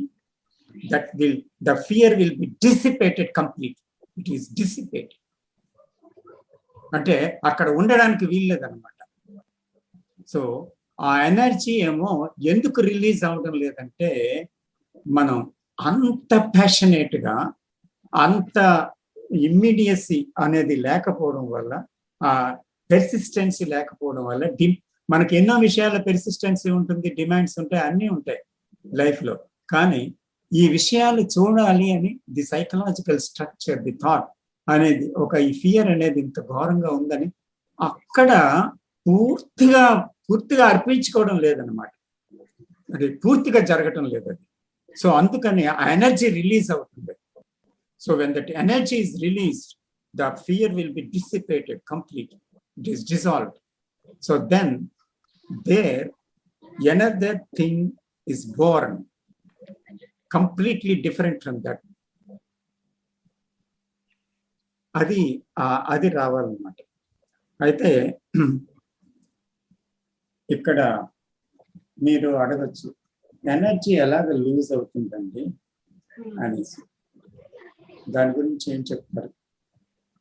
Speaker 1: the fear will be dissipated completely. It is dissipated. అంటే అక్కడ ఉండడానికి వీల్లేదన్నమాట. So ఆ energy ఏమో ఎందుకు రిలీజ్ అవడం లేదంటే, మనం అంత ప్యాషనేట్ గా, అంత ఇమ్మీడియసీ అనేది లేకపోవడం వల్ల, ఆ పెర్సిస్టెన్సీ లేకపోవడం వల్ల, మనకి ఎన్నో విషయాల పెర్సిస్టెన్సీ ఉంటుంది, డిమాండ్స్ ఉంటాయి, అన్నీ ఉంటాయి లైఫ్ లో. కానీ ఈ విషయాలు చూడాలి అని the psychological structure, the thought అనేది, ఒక ఈ ఫియర్ అనేది ఇంత ఘోరంగా ఉందని అక్కడ పూర్తిగా అర్పించుకోవడం లేదన్నమాట. అది పూర్తిగా జరగటం లేదు అది. సో అందుకని ఆ ఎనర్జీ రిలీజ్ అవుతుంది. So when that energy is released, the fear will be dissipated completely, it is dissolved. So then there another thing is born, completely different from that. అది రావాలన్నమాట. అయితే ఇక్కడ మీరు అడగచ్చు, ఎనర్జీ ఎలాగ లూజ్ అవుతుందండి అనేసి. దాని గురించి ఏం చెప్తారు?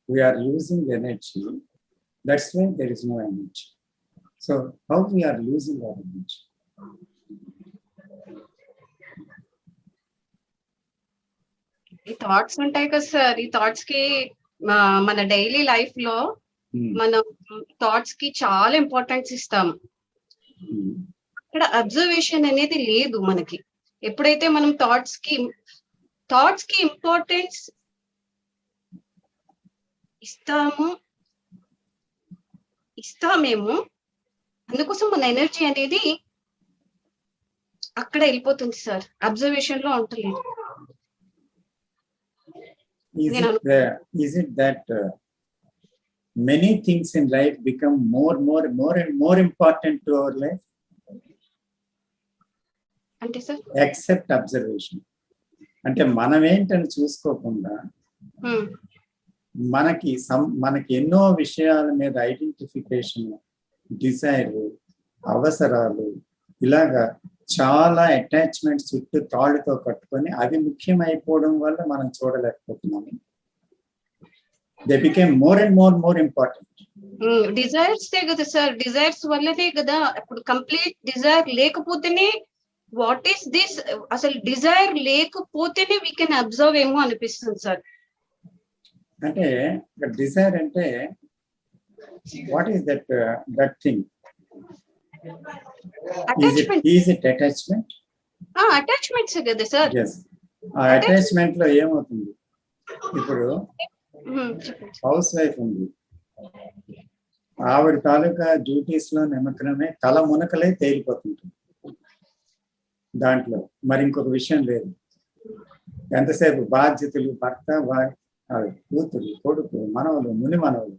Speaker 1: We are losing energy, that's why there is no energy. So how we are losing our energy?
Speaker 8: ఈ థాట్స్ ఉంటాయి కదా సార్, ఈ థాట్స్ కి మన డైలీ లైఫ్ లో మనం థాట్స్ కి చాలా ఇంపార్టెన్స్ ఇస్తాము. అక్కడ అబ్జర్వేషన్ అనేది లేదు మనకి. ఎప్పుడైతే మనం థాట్స్ కి ఇంపార్టెన్స్ ఇస్తామేమో, అందుకోసం మన ఎనర్జీ అనేది అక్కడ వెళ్ళిపోతుంది సార్, అబ్జర్వేషన్ లో ఉండలేదు.
Speaker 1: Is it that many things in life become more and more important to our life?
Speaker 8: అంటే సార్
Speaker 1: Except observation. అంటే మనం ఏంటని చూసుకోకుండా మనకి ఎన్నో విషయాల మీద ఐడెంటిఫికేషన్, డిజైర్, అవసరాలు, ఇలాగా చాలా అటాచ్మెంట్స్ చుట్టూ తాళ్ళతో కట్టుకొని అవి ముఖ్యమైపోవడం వల్ల మనం చూడలేకపోతున్నాము. They became more and more important.
Speaker 8: Desires కదా సార్, డిజైర్స్ వల్లనే కదా. ఇప్పుడు కంప్లీట్ డిజైర్ లేకపోతేనే వాట్ ఈస్ దిస్, అసలు డిజైర్ లేకపోతేనే వీ కెన్ అబ్జర్వ్ ఏమో అనిపిస్తుంది సార్.
Speaker 1: అంటే డిజైర్ అంటే what is that thing? Is it attachment?
Speaker 8: Attachments కదా సార్.
Speaker 1: Yes. ఆ అటాచ్మెంట్ లో ఏమవుతుంది, ఇప్పుడు హౌస్ వైఫ్ ఉంది, ఆవిడ తాలూకా డ్యూటీస్ లో నిమగ్నమే, తల మునకలే తేలిపోతుంటుంది దాంట్లో. మరి ఇంకొక విషయం లేదు. ఎంతసేపు బాధ్యతలు, భర్త, కూతురు, కొడుకు, మనవలు, ముని మనవలు,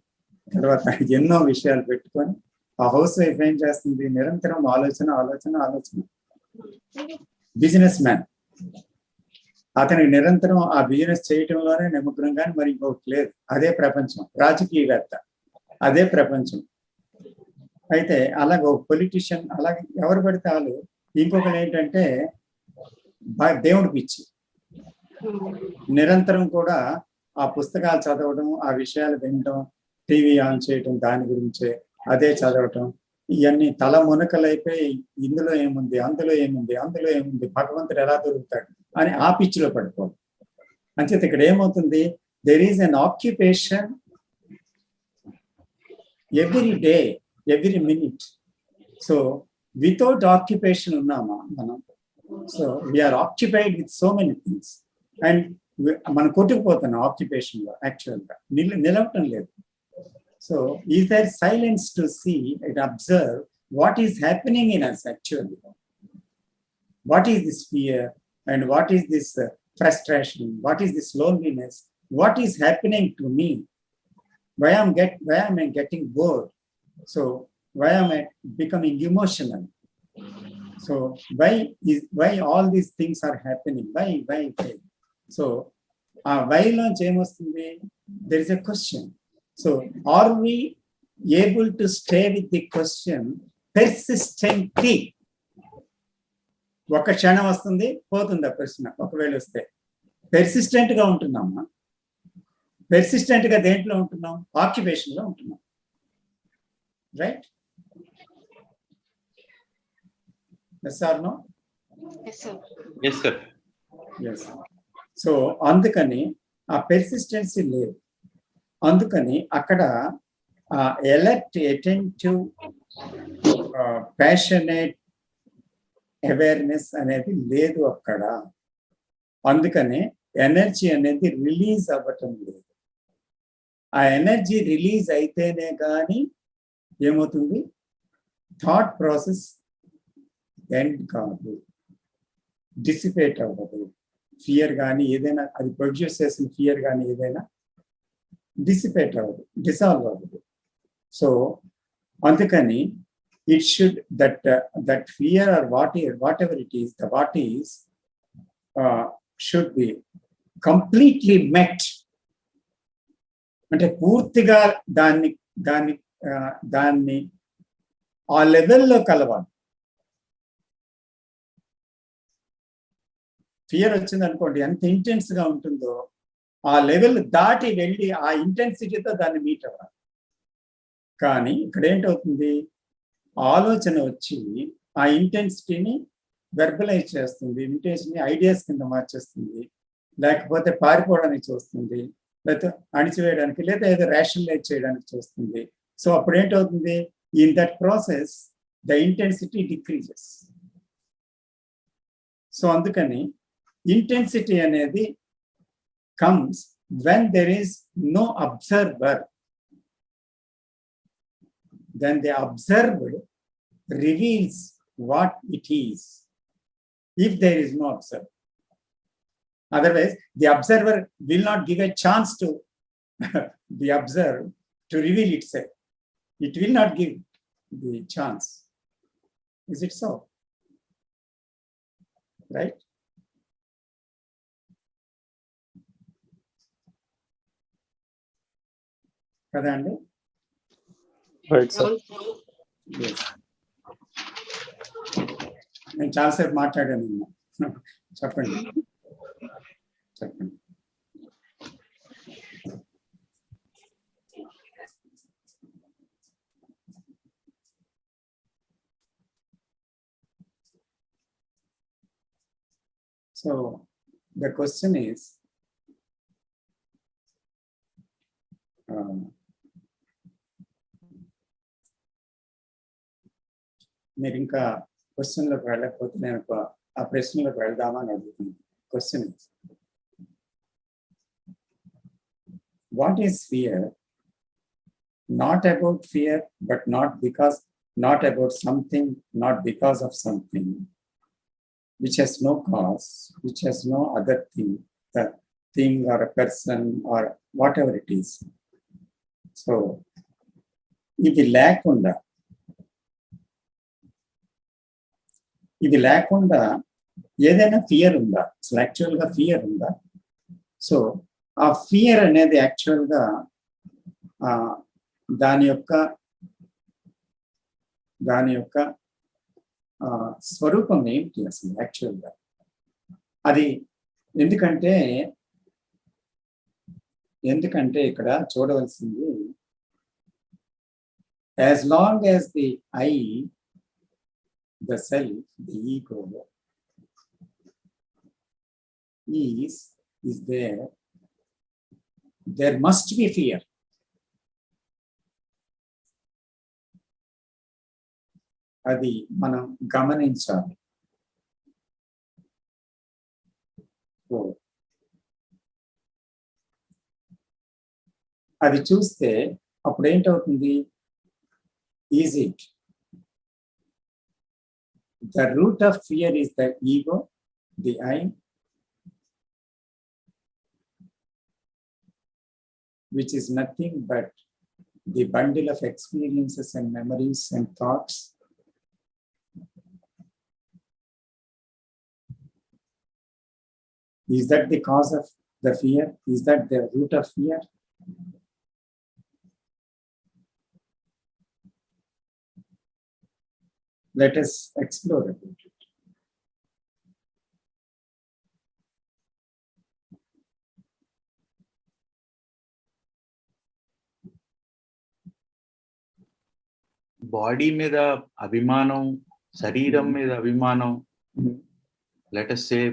Speaker 1: తర్వాత ఎన్నో విషయాలు పెట్టుకొని ఆ హౌస్ వైఫ్ ఏం చేస్తుంది? నిరంతరం ఆలోచన. బిజినెస్ మ్యాన్, అతనికి నిరంతరం ఆ బిజినెస్ చేయటంలోనే నిమగ్నం, కానీ మరి ఇంకొకటి లేదు. అదే ప్రపంచం. రాజకీయవేత్త, అదే ప్రపంచం. అయితే అలాగే ఒక పొలిటీషియన్, అలాగే ఎవరు పడితే వాళ్ళు. ఇంకొకరు ఏంటంటే దేవుడి పిచ్చి, నిరంతరం కూడా ఆ పుస్తకాలు చదవడం, ఆ విషయాలు వినడం, టీవీ ఆన్ చేయటం, దాని గురించే అదే చదవటం, ఇవన్నీ తల మునకలైపోయి ఇందులో ఏముంది, అందులో ఏముంది, అందులో ఏముంది, భగవంతుడు ఎలా దొరుకుతాడు అని ఆ పిచ్చిలో పడిపోవడం. అంచేత ఇక్కడ ఏమవుతుంది, there is an occupation every day, every minute. So without occupation ఉన్నామా మనం? So we are occupied with so many things and మనం కొట్టుకుపోతున్నాం ఆక్యుపేషన్ లో. యాక్చువల్ గా నిలవటం లేదు. So is there silence to see and observe what is happening in us actually? What is this fear and what is this frustration? What is this loneliness? What is happening to me? Why am I getting bored? So why am I becoming emotional? So why all these things are happening? Why? So why launch emostundi? There is a question. So are we able to stay with the question persistently? ఒక క్షణం వస్తుంది, పోతుంది ఆ ప్రశ్న. ఒకవేళ వస్తే persistent గా ఉంటున్నామా? Persistent గా దేంట్లో ఉంటున్నాం? ఆక్యుపేషన్ లో ఉంటున్నాం. Right? Yes or no?
Speaker 2: Yes, sir.
Speaker 1: Yes. So అందుకని ఆ పెర్సిస్టెన్సీ లేదు. అందుకని అక్కడ ఎలర్ట్, అటెంటివ్, ప్యాషనేట్ అవేర్నెస్ అనేది లేదు అక్కడ. అందుకనే ఎనర్జీ అనేది రిలీజ్ అవ్వటం లేదు. ఆ ఎనర్జీ రిలీజ్ అయితేనే కానీ ఏమవుతుంది, థాట్ ప్రాసెస్ ఎండ్ కాదు, డిసిపేట్ అవ్వదు. ఫియర్ కానీ ఏదైనా, అది ప్రొడ్యూస్ చేసిన ఫియర్ కానీ ఏదైనా డిసిపేట్ అవ్వదు, డిసాల్వ్ అవ్వదు. సో అందుకని it should, that fear or whatever it is, the what is should be completely met. అంటే పూర్తిగా దాన్ని ఆ లెవెల్లో కలవాలి. ఫియర్ వచ్చింది అనుకోండి, ఎంత ఇంటెన్స్ గా ఉంటుందో ఆ లెవెల్ దాటి వెళ్ళి ఆ ఇంటెన్సిటీతో దాన్ని మీట్ అవ్వాలి. కానీ ఇక్కడ ఏంటవుతుంది, ఆలోచన వచ్చి ఆ ఇంటెన్సిటీని వెర్బలైజ్ చేస్తుంది, ఇంటెన్సిటీని ఐడియాస్ కింద మార్చేస్తుంది, లేకపోతే పారిపోవడానికి చూస్తుంది, లేకపోతే అణిచివేయడానికి, లేదా ఏదో రేషనలైజ్ చేయడానికి చూస్తుంది. సో అప్పుడు ఏంటవుతుంది, in that process the intensity decreases. So అందుకని ఇంటెన్సిటీ అనేది comes when there is no observer. Then the observed reveals what it is, if there is no observer. Otherwise, the observer will not give a chance to the observed to reveal itself. It will not give the chance. Is it so? Right? Kada andi?
Speaker 7: Right sir.
Speaker 1: నేను చాలాసేపు మాట్లాడాను. చెప్పండి. So the question is, మీరు ఇంకా క్వశ్చన్లోకి వెళ్ళకపోతే నేను ఆ ప్రశ్నలోకి వెళ్దామా అని అడుగుతున్నాను. Question is, what is fear? Not about fear, but not about something, not because of something which has no cause, which has no other thing, the thing or a person or whatever it is. So ఇది లేకుండా ఏదైనా fear ఉందా? అసలు యాక్చువల్గా fear ఉందా? So ఆ fear అనేది యాక్చువల్గా దాని యొక్క స్వరూపం ఏంటి అసలు యాక్చువల్గా? అది ఎందుకంటే ఇక్కడ చూడవలసింది, as long as the I, the self, the ego is there must be fear. అది మనం గమనించాలి. అది చూస్తే అప్పుడు ఏంటవుతుంది? Is it the root of fear is the ego, the I, which is nothing but the bundle of experiences and memories and thoughts. Is that the cause of the fear? Is that the root of fear? Let us explore it.
Speaker 2: Body మీద అభిమానం, శరీరం మీద అభిమానం, let us say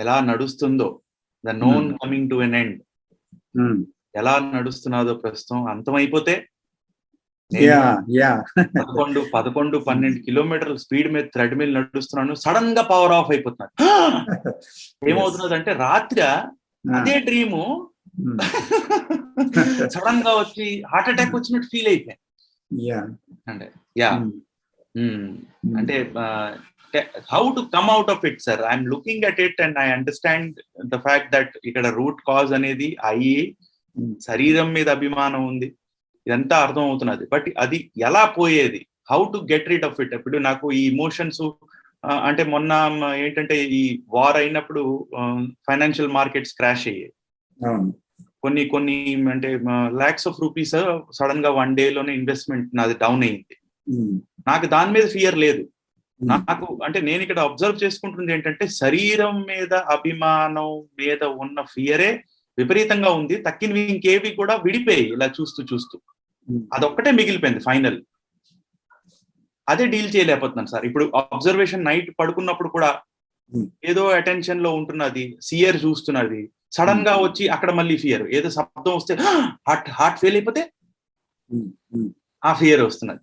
Speaker 2: ఎలా నడుస్తుందో, the known coming to an end, ఎలా నడుస్తున్నాదో ప్రస్తుతం అంతమైపోతే 11-12 కిలోమీటర్ల స్పీడ్ మీద థ్రెడ్ మిల్ నడుస్తున్నాను, సడన్ గా పవర్ ఆఫ్ అయిపోతున్నాను. ఏమవుతున్నది అంటే రాత్రి అదే డ్రీము సడన్ గా వచ్చి హార్ట్ అటాక్ వచ్చినట్టు ఫీల్ అయిపోయాను. అంటే అంటే how to come out of it sir? I'm looking at it and I understand the fact that ఇక్కడ రూట్ కాజ్ అనేది అయ్యి శరీరం మీద అభిమానం ఉంది, ఇదంతా అర్థం అవుతున్నది. బట్ అది ఎలా పోయేది? How to get rid of it? ఇప్పుడు నాకు ఈ ఇమోషన్స్ అంటే మొన్న ఏంటంటే ఈ వార్ అయినప్పుడు ఫైనాన్షియల్ మార్కెట్స్ క్రాష్ అయ్యాయి. కొన్ని అంటే లాక్స్ ఆఫ్ రూపీస్ సడన్ గా 1 డేలోనే ఇన్వెస్ట్మెంట్ నాది డౌన్ అయింది. నాకు దాని మీద ఫియర్ లేదు. నాకు అంటే నేను ఇక్కడ అబ్జర్వ్ చేసుకుంటుంది ఏంటంటే శరీరం మీద అభిమానం మీద ఉన్న ఫియరే విపరీతంగా ఉంది. తక్కినవి ఇంకేవి కూడా విడిపోయి ఇలా చూస్తూ అదొక్కటే మిగిలిపోయింది ఫైనల్. అదే డీల్ చేయలేకపోతున్నాను సార్. ఇప్పుడు అబ్జర్వేషన్ నైట్ పడుకున్నప్పుడు కూడా ఏదో అటెన్షన్ లో ఉంటున్నది, సియర్ చూస్తున్నది, సడన్ గా వచ్చి అక్కడ మళ్ళీ ఫియర్, ఏదో శబ్దం వస్తే హార్ట్ ఫెయిల్ అయిపోతే ఆ ఫియర్ వస్తున్నది.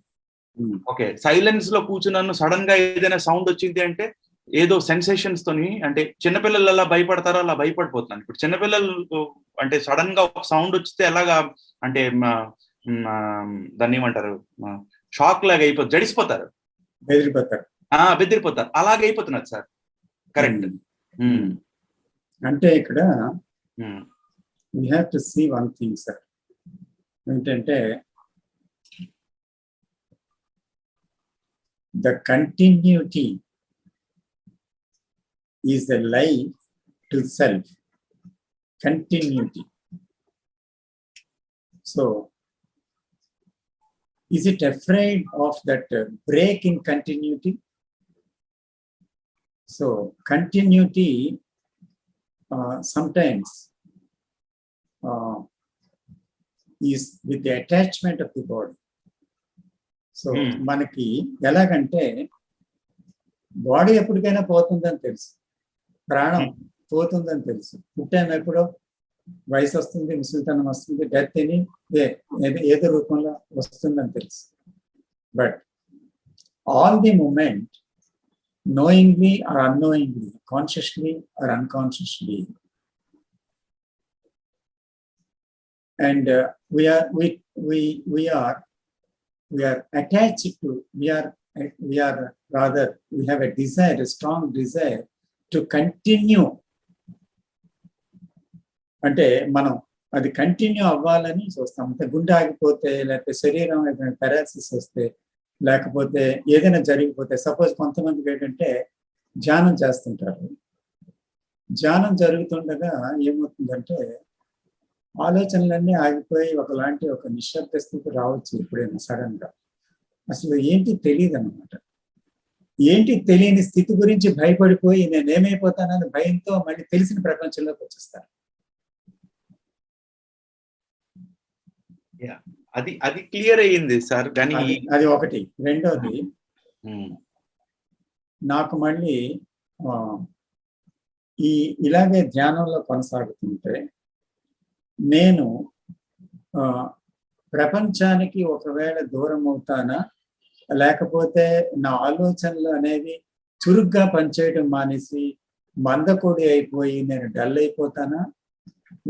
Speaker 2: ఓకే, సైలెన్స్ లో కూర్చున్నాను, సడన్ గా ఏదైనా సౌండ్ వచ్చింది అంటే ఏదో సెన్సేషన్స్ తోని, అంటే చిన్నపిల్లలు ఎలా భయపడతారో అలా భయపడిపోతున్నాను. ఇప్పుడు చిన్నపిల్లలు అంటే సడన్ గా ఒక సౌండ్ వచ్చితే ఎలాగా అంటే దాన్ని ఏమంటారు, షాక్ లాగా అయిపోతుంది, జడిసిపోతారు, బెదిరిపోతారు, అలాగే అయిపోతున్నారు సార్. కరెక్ట్.
Speaker 1: అంటే ఇక్కడ we have to see one thing sir, ఏంటంటే the continuity is the life to self. Continuity. So is it afraid of that break in continuity? So continuity sometimes is with the attachment of the body. So మనకి ఎలాగంటే body ఎప్పటికైనా పోతుందని తెలుసు, ప్రాణం పోతుందని తెలుసు, పుట్టాం ఎప్పుడో, వయసు వస్తుంది, ముసలితనం వస్తుంది, డెత్ అని ఏదో రూపంలో వస్తుందని తెలుసు. But all the moment, knowingly or unknowingly, consciously or unconsciously, and we are attached to, we have a desire, a strong desire to continue. అంటే మనం అది కంటిన్యూ అవ్వాలని చూస్తాం. అంటే గుండె ఆగిపోతే, లేకపోతే శరీరం పెరాలసిస్ వస్తే, లేకపోతే ఏదైనా జరిగిపోతే, సపోజ్ కొంతమందికి ఏంటంటే ధ్యానం చేస్తుంటారు. ధ్యానం జరుగుతుండగా ఏమవుతుందంటే ఆలోచనలన్నీ ఆగిపోయి ఒకలాంటి ఒక నిశ్శబ్ద స్థితి రావచ్చు ఎప్పుడైనా సడన్ గా. అసలు ఏంటి తెలియదు అనమాట. ఏంటి తెలియని స్థితి గురించి భయపడిపోయి నేనేమైపోతానని భయంతో మళ్ళీ తెలిసిన ప్రపంచంలోకి వచ్చేస్తారు.
Speaker 2: అది క్లియర్ అయ్యింది సార్. కానీ
Speaker 1: అది ఒకటి. రెండోది, నాకు మళ్ళీ ఇలాగే ధ్యానంలో కొనసాగుతుంటే నేను ప్రపంచానికి ఒకవేళ దూరం అవుతానా, లేకపోతే నా ఆలోచనలు అనేవి చురుగ్గా పనిచేయడం మానేసి మందకొడి అయిపోయి నేను డల్ అయిపోతానా,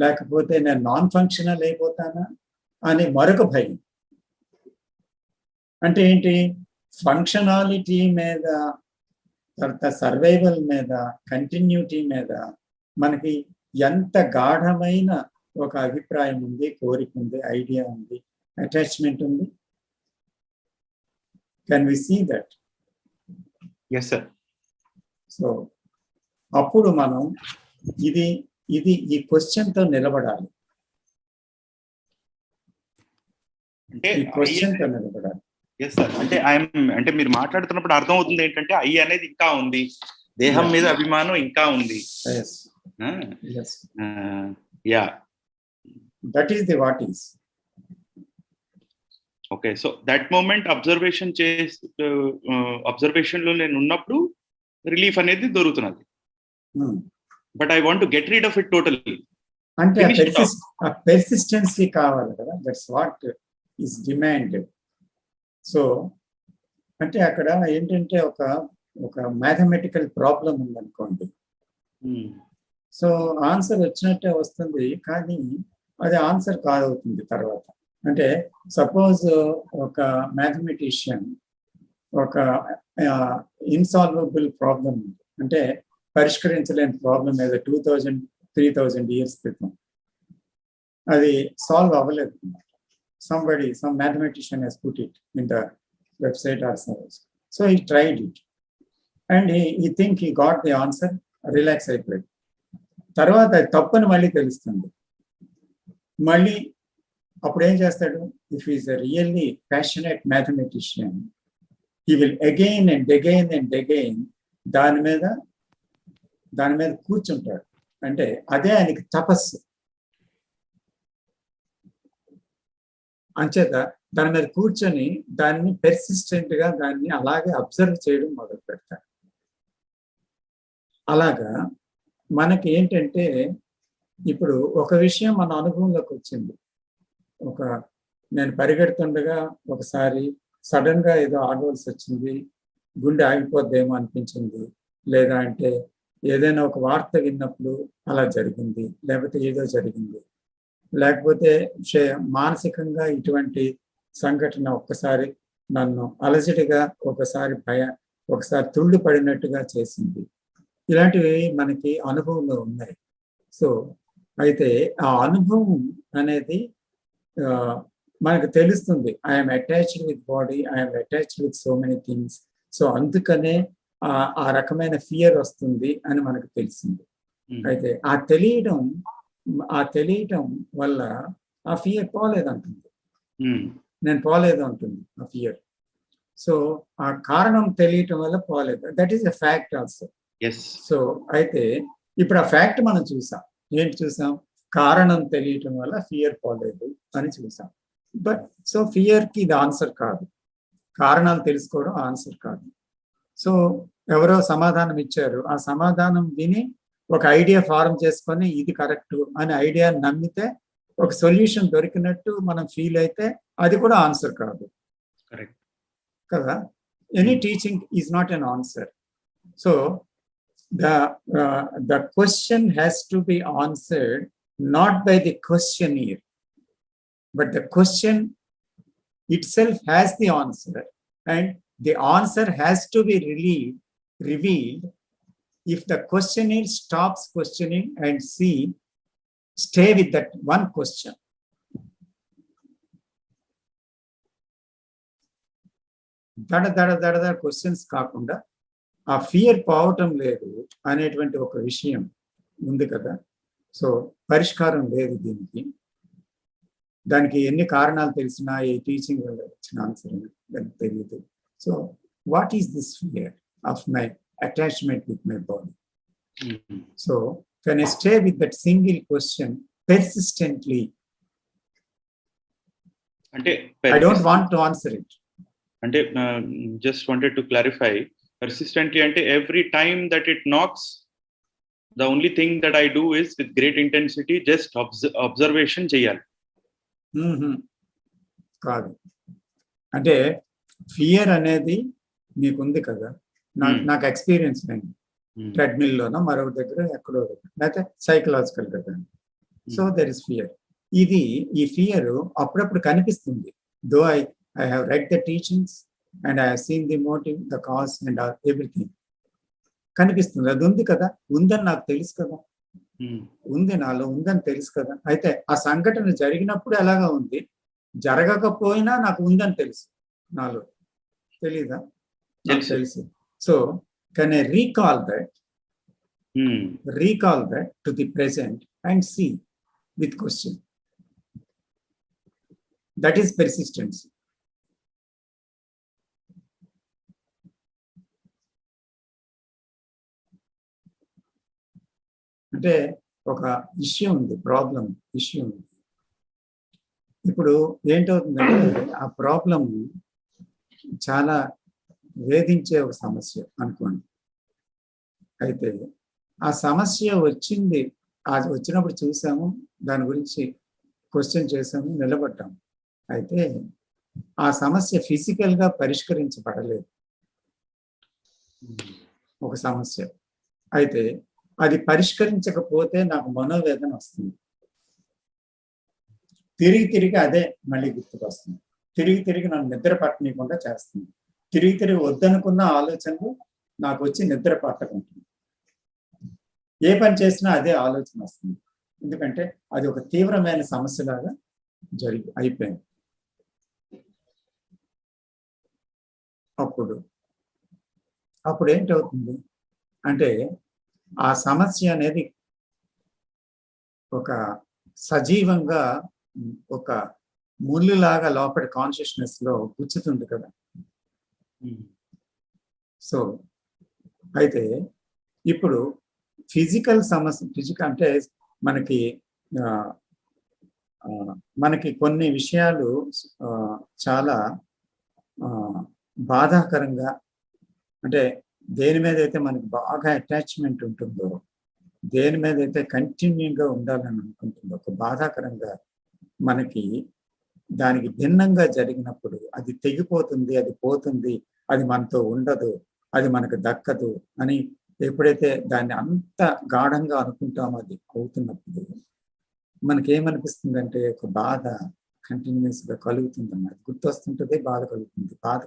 Speaker 1: లేకపోతే నేను నాన్ ఫంక్షనల్ అయిపోతానా అని మరొక భయం. అంటే ఏంటి, ఫంక్షనాలిటీ మీద, తర్వాత సర్వైవల్ మీద, కంటిన్యూటీ మీద మనకి ఎంత గాఢమైన ఒక అభిప్రాయం ఉంది, కోరిక ఉంది, ఐడియా ఉంది, అటాచ్మెంట్ ఉంది. Can we see that?
Speaker 2: yes sir.
Speaker 1: So అప్పుడు మనం ఇది ఈ క్వశ్చన్ తో నిలబడాలి. ఈ క్వశ్చన్ తో నిలబడాలి.
Speaker 2: Yes sir. అంటే మీరు మాట్లాడుతున్నప్పుడు అర్థం అవుతుంది ఏంటంటే ఐ అనేది ఇంకా ఉంది, దేహం మీద అభిమానం ఇంకా ఉంది. Yeah,
Speaker 1: that is the what is.
Speaker 2: Okay, so that moment observation లో నేను ఉన్నప్పుడు రిలీఫ్ అనేది దొరుకుతున్నది. But I want to get rid of it totally.
Speaker 1: అంటే పెర్సిస్టెన్సీ కావాలి కదా, that's what is demand. So అంటే అక్కడ ఏంటంటే ఒక మ్యాథమెటికల్ ప్రాబ్లం ఉందనుకోండి. సో ఆన్సర్ వచ్చినట్టే వస్తుంది, కానీ అది ఆన్సర్ కాదవుతుంది తర్వాత. అంటే సపోజ్ ఒక మ్యాథమెటిషియన్ ఒక ఇన్సాల్వబుల్ ప్రాబ్లం ఉంది, అంటే పరిష్కరించలేని ప్రాబ్లం ఏదో 2000-3000 years క్రితం అది సాల్వ్ అవ్వలేదు. some mathematician has put it in the website or somewhere. So he tried it and he think he got the answer, relax అయిపోయాడు. తర్వాత తప్పని మళ్ళీ తెలుస్తుంది. మళ్ళీ అప్పుడు ఏం చేస్తాడు, if is a really passionate mathematician, he will again and again దాని మీద కూర్చుంటాడు. అంటే అదే ఆయనకి తపస్సు. అంచేత దాని మీద కూర్చొని దాన్ని పెర్సిస్టెంట్ గా దాన్ని అలాగే అబ్జర్వ్ చేయడం మొదలు పెడతాడు. అలాగా మనకి ఏంటంటే ఇప్పుడు ఒక విషయం మన అనుభవంలోకి వచ్చింది. నేను పరిగెడుతుండగా ఒకసారి సడన్ గా ఏదో ఆడవలసి వచ్చింది, గుండె ఆగిపోద్దేమో అనిపించింది, లేదా అంటే ఏదైనా ఒక వార్త విన్నప్పుడు అలా జరిగింది, లేకపోతే ఏదో జరిగింది, లేకపోతే మానసికంగా ఇటువంటి సంఘటన ఒక్కసారి నన్ను అలజడిగా, ఒకసారి తుళ్ళు పడినట్టుగా చేసింది. ఇలాంటివి మనకి అనుభవంలో ఉన్నాయి. సో అయితే ఆ అనుభవం అనేది మనకు తెలుస్తుంది, I'm attached with body, I'm attached with so many things. So అందుకనే ఆ రకమైన ఫియర్ వస్తుంది అని మనకు తెలిసింది. అయితే ఆ తెలియటం వల్ల ఆ ఫియర్ పోలేదంటుంది, నేను పోలేదు అంటుంది ఆ ఫియర్. సో ఆ కారణం తెలియటం వల్ల పోలేదు, that is a fact also. So అయితే ఇప్పుడు ఆ ఫ్యాక్ట్ మనం చూసాం. ఏంటి చూసాం? కారణం తెలియటం వల్ల ఫియర్ పోలేదు అని చూసాం. బట్ సో ఫియర్కి ఇది ఆన్సర్ కాదు, కారణాలు తెలుసుకోవడం ఆన్సర్ కాదు. సో ఎవరో సమాధానం ఇచ్చారు, ఆ సమాధానం విని ఒక ఐడియా ఫార్మ్ చేసుకొని ఇది కరెక్ట్ అని ఐడియా నమ్మితే ఒక సొల్యూషన్ దొరికినట్టు మనం ఫీల్ అయితే అది కూడా ఆన్సర్ కాదు కదా. Any teaching is not an answer. So the question has to be answered not by the questionnaire, but the question itself has the answer, and the answer has to be revealed if the questionnaire stops questioning and stay with that one question. దడ questions కాకుండా ఆ fear పోవటం లేదు అనేటువంటి ఒక విషయం ఉంది కదా. సో పరిష్కారం లేదు దీనికి. దానికి ఎన్ని కారణాలు తెలిసినా ఈ టీచింగ్ వల్ల వచ్చిన ఆన్సర్ దానికి తెలియదు. So what is this fear of my attachment with my body? So can I stay with that single question persistently?
Speaker 2: అంటే
Speaker 1: I don't want to answer it.
Speaker 2: అంటే just wanted to clarify, persistently అంటే every time that it knocks, the only thing that I do is with great intensity just observation చేయాలి.
Speaker 1: కాదు, అంటే fear అనేది మీకుంది కదా, నాకు experience అయింది. ట్రెడ్మిల్లోనో మరొక దగ్గర ఎక్కడో లేకపోతే సైకలాజికల్ కదా. So there is fear. ఈ ఫియర్ అప్పుడప్పుడు కనిపిస్తుంది. Though I have read the teachings and I have seen the motive, the cause and everything కనిపిస్తుంది. అది ఉంది కదా, ఉందని నాకు తెలుసు కదా, ఉంది నాలో ఉందని తెలుసు కదా. అయితే ఆ సంఘటన జరిగినప్పుడు ఎలాగా ఉంది, జరగకపోయినా నాకు ఉందని తెలుసు. నాలో తెలీదా? నాకు తెలుసు. So can I recall that to the present and see with question? That is persistence. అంటే ఒక ఇష్యూ ఉంది, ప్రాబ్లం ఇష్యూ ఉంది. ఇప్పుడు ఏంటవుతుందంటే ఆ ప్రాబ్లం చాలా వేధించే ఒక సమస్య అనుకోండి. అయితే ఆ సమస్య వచ్చినప్పుడు చూసాము, దాని గురించి క్వశ్చన్ చేసాము, నిలబడ్డాము. అయితే ఆ సమస్య ఫిజికల్గా పరిష్కరించబడలేదు, ఒక సమస్య. అయితే అది పరిష్కరించకపోతే నాకు మనోవేదన వస్తుంది. తిరిగి అదే మళ్ళీ గుర్తుకొస్తుంది. తిరిగి నన్ను నిద్ర పట్టనీయకుండా చేస్తుంది. తిరిగి వద్దనుకున్న ఆలోచనలు నాకు వచ్చి నిద్ర పట్టకుంటుంది. ఏ పని చేసినా అదే ఆలోచన వస్తుంది. ఎందుకంటే అది ఒక తీవ్రమైన సమస్యలాగా అయిపోయింది. అప్పుడు ఏంటవుతుంది అంటే ఆ సమస్య అనేది ఒక సజీవంగా ఒక ముళ్ళులాగా లోపలి కాన్షియస్నెస్ లో గుచ్చుతుంది కదా. సో అయితే ఇప్పుడు ఫిజికల్ అంటే మనకి కొన్ని విషయాలు చాలా బాధాకరంగా, అంటే దేని మీద అయితే మనకి బాగా అటాచ్మెంట్ ఉంటుందో, దేని మీద అయితే కంటిన్యూగా ఉండాలని అనుకుంటుందో, ఒక బాధాకరంగా మనకి దానికి భిన్నంగా జరిగినప్పుడు అది తెగిపోతుంది, అది పోతుంది, అది మనతో ఉండదు, అది మనకు దక్కదు అని ఎప్పుడైతే దాన్ని అంత గాఢంగా అనుకుంటామో అది అవుతున్నప్పుడు మనకేమనిపిస్తుందంటే ఒక బాధ కంటిన్యూస్ గా కలుగుతుంది అన్నమాట. గుర్తొస్తుంటుంది, బాధ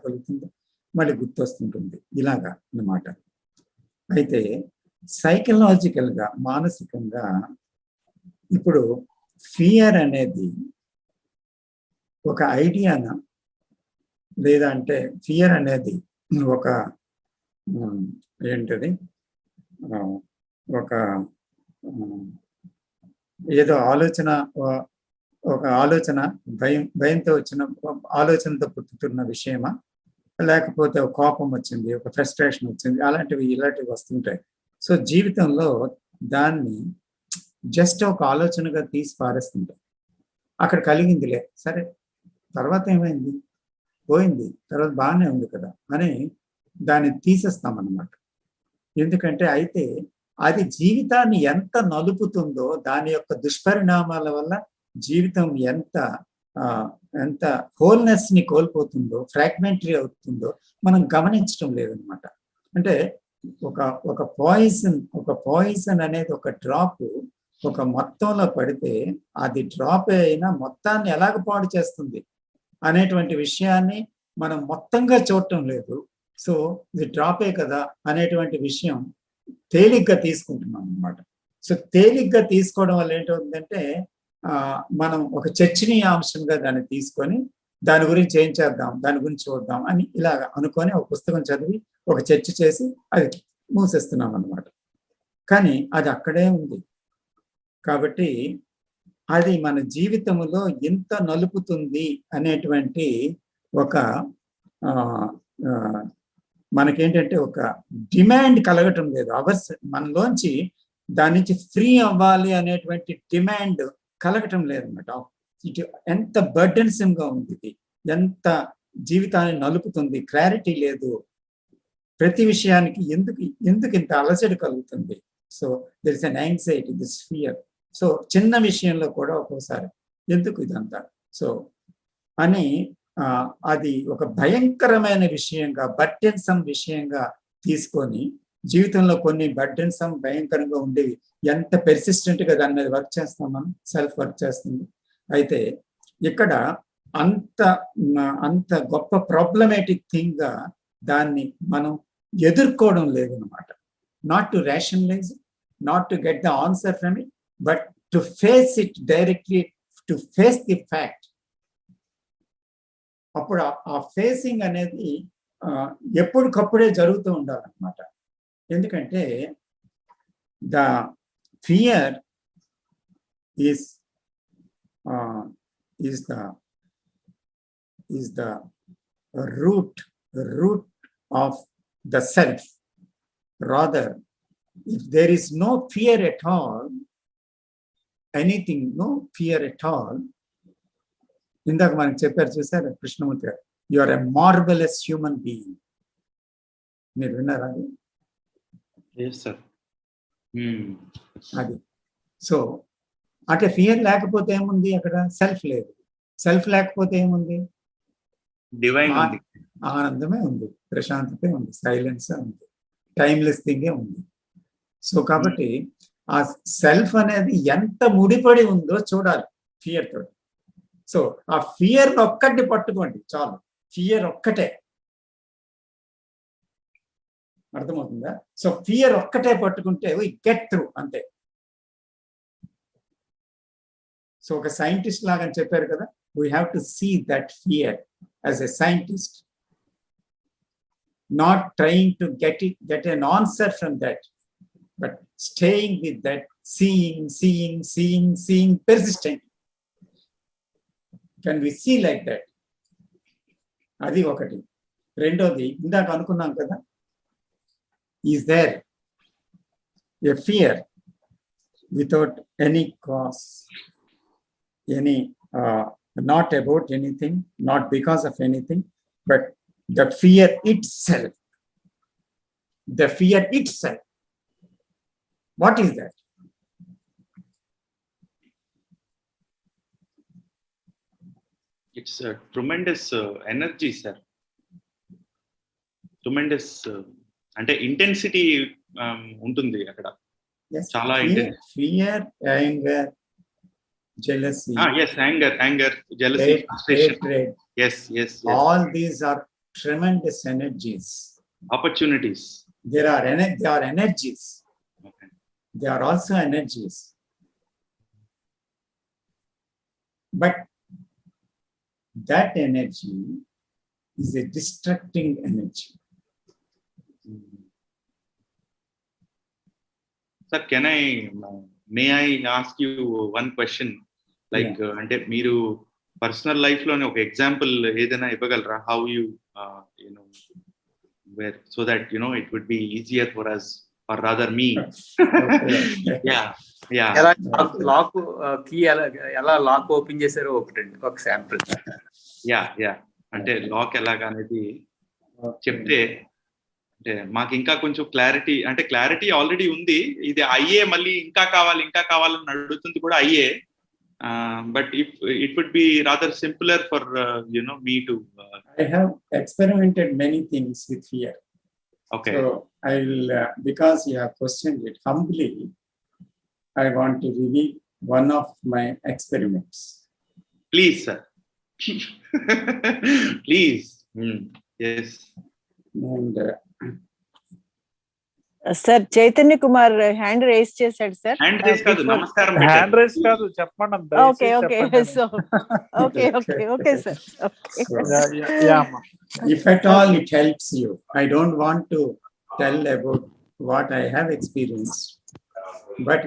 Speaker 1: కలుగుతుంది, మళ్ళీ గుర్తొస్తుంటుంది, ఇలాగా అన్నమాట. అయితే సైకలాజికల్ గా, మానసికంగా ఇప్పుడు ఫియర్ అనేది ఒక ఐడియానా, లేదా అంటే ఫియర్ అనేది ఒక ఏంటది, ఒక ఏదో ఆలోచన, ఒక ఆలోచన భయంతో వచ్చిన ఆలోచనతో పుట్టుతున్న విషయమా, లేకపోతే ఒక కోపం వచ్చింది, ఒక ఫ్రస్ట్రేషన్ వచ్చింది, ఇలాంటివి వస్తుంటాయి. సో జీవితంలో దాన్ని జస్ట్ ఒక ఆలోచనగా తీసి పారేస్తుంటాయి. అక్కడ కలిగిందిలే, సరే తర్వాత ఏమైంది, పోయింది, తర్వాత బాగానే ఉంది కదా అని దాన్ని తీసేస్తామన్నమాట. ఎందుకంటే అయితే అది జీవితాన్ని ఎంత నలుపుతుందో, దాని యొక్క దుష్పరిణామాల వల్ల జీవితం ఎంత హోల్నెస్ ని కోల్పోతుందో, ఫ్రాగ్మెంటరీ అవుతుందో మనం గమనించడం లేదనమాట. అంటే ఒక పాయిజన్ అనేది ఒక డ్రాప్ ఒక మొత్తంలో పడితే అది డ్రాప్ అయినా మొత్తాన్ని ఎలాగ పాడు చేస్తుంది అనేటువంటి విషయాన్ని మనం మొత్తంగా చూడటం లేదు. సో ఇది డ్రాపే కదా అనేటువంటి విషయం తేలిగ్గా తీసుకుంటున్నాం అన్నమాట. సో తేలిగ్గా తీసుకోవడం వల్ల ఏంటవుతుందంటే మనం ఒక చర్చనీయాంశంగా దాన్ని తీసుకొని దాని గురించి ఏం చేద్దాం, దాని గురించి చూద్దాం అని ఇలాగ అనుకొని ఒక పుస్తకం చదివి ఒక చర్చ చేసి అది మూసేస్తున్నాం అన్నమాట. కానీ అది అక్కడే ఉంది. కాబట్టి అది మన జీవితంలో ఎంత నలుపుతుంది అనేటువంటి ఒక మనకేంటంటే ఒక డిమాండ్ కలగటం లేదు. మనలోంచి దాని నుంచి ఫ్రీ అవ్వాలి అనేటువంటి డిమాండ్ కలగటం లేదన్నమాట. ఇటు ఎంత బర్డెన్సమ్గా ఉంది, ఇది ఎంత జీవితాన్ని నలుపుతుంది, క్లారిటీ లేదు, ప్రతి విషయానికి ఎందుకు ఇంత అలసట కలుగుతుంది. So there is an anxiety, this fear. So చిన్న విషయంలో కూడా ఒక్కోసారి ఎందుకు ఇదంతా సో అని అది ఒక భయంకరమైన విషయంగా, బర్డెన్సమ్ విషయంగా తీసుకొని జీవితంలో కొన్ని బర్డెన్సమ్ భయంకరంగా ఉండేవి ఎంత పెర్సిస్టెంట్గా దాని మీద వర్క్ చేస్తాం, మనం సెల్ఫ్ వర్క్ చేస్తుంది. అయితే ఇక్కడ అంత గొప్ప ప్రాబ్లమేటిక్ థింగ్గా దాన్ని మనం ఎదుర్కోవడం లేదన్నమాట. Not to rationalize, not to get the answer from it, but to face it directly, to face the fact. అప్పుడు ఆ ఫేసింగ్ అనేది ఎప్పటికప్పుడే జరుగుతూ ఉండాలన్నమాట. ఎందుకంటే the fear is the root of the self. Rather, if there is no fear at all, anything, no fear at all, ఇందాక మనకు చెప్పారు చూసారు కృష్ణమూర్తి గారు, you are a marvellous human being. మీరు విన్నారా? అది సో అంటే ఫియర్ లేకపోతే ఏముంది, అక్కడ సెల్ఫ్ లేదు. సెల్ఫ్ లేకపోతే ఏముంది,
Speaker 2: డివైన్
Speaker 1: ఆనందమే ఉంది, ప్రశాంతతే ఉంది, సైలెన్స్ ఉంది, టైమ్లెస్ థింగే ఉంది. సో కాబట్టి ఆ సెల్ఫ్ అనేది ఎంత ముడిపడి ఉందో చూడాలి ఫియర్ తోటి. సో ఆ ఫియర్ ఒక్కటి పట్టుకోండి చాలు, ఫియర్ ఒక్కటే. అర్థమవుతుందా? సో ఫియర్ ఒక్కటే పట్టుకుంటే వి గెట్ త్రూ, అంతే. సో ఒక సైంటిస్ట్ లాగా చెప్పారు కదా, we have to see that fear as a scientist, not trying to get an answer from that, but staying with that, seeing persistently. Can we see like that? అది ఒకటి. రెండోది ఇందాక అనుకున్నాం కదా, is there a fear without any cause, any not about anything, not because of anything, but the fear itself. The fear itself. What is that?
Speaker 2: It's a tremendous energy, sir. Tremendous అంటే intensity ఉంటుంది అక్కడ.
Speaker 1: Yes,
Speaker 2: చాలా
Speaker 1: fear, anger, jealousy,
Speaker 2: yes, anger, jealousy, frustration,
Speaker 1: hatred.
Speaker 2: yes.
Speaker 1: All these are tremendous energies,
Speaker 2: opportunities.
Speaker 1: They are energies.
Speaker 2: Okay.
Speaker 1: They are also energies, but that energy is a destructing energy.
Speaker 2: Sir, may I ask you one question? Like, అంటే మీరు personal life లోనే ఒక example ఏదైనా ఇవ్వగలరా? How you where so that it would be easier for us, or rather me. Yeah.
Speaker 5: Lock key ఎలా lock open చేశారో ఒక sample.
Speaker 2: Yeah అంటే లాక్ ఎలాగా అనేది చెప్తే అంటే మాకు ఇంకా కొంచెం క్లారిటీ ఆల్రెడీ ఉంది. ఇది అయ్యే మళ్ళీ ఇంకా కావాలని అడుగుతుంది కూడా అయ్యే. But if it would be rather simpler for me to.
Speaker 1: I have experimented many things with fear.
Speaker 2: Okay.
Speaker 1: So I will, because you have questioned it humbly, I want to reveal one of my experiments.
Speaker 2: Please, sir. Please. Yes.
Speaker 1: And
Speaker 6: sir Chaitanya Kumar hand race చేశాడు sir.
Speaker 2: Hand raise కాదు, నమస్కారం
Speaker 7: hand raise కాదు, చెప్పండి.
Speaker 6: Okay okay so okay okay okay sir.
Speaker 1: If at all it helps you, I don't want to tell about what I have experienced, but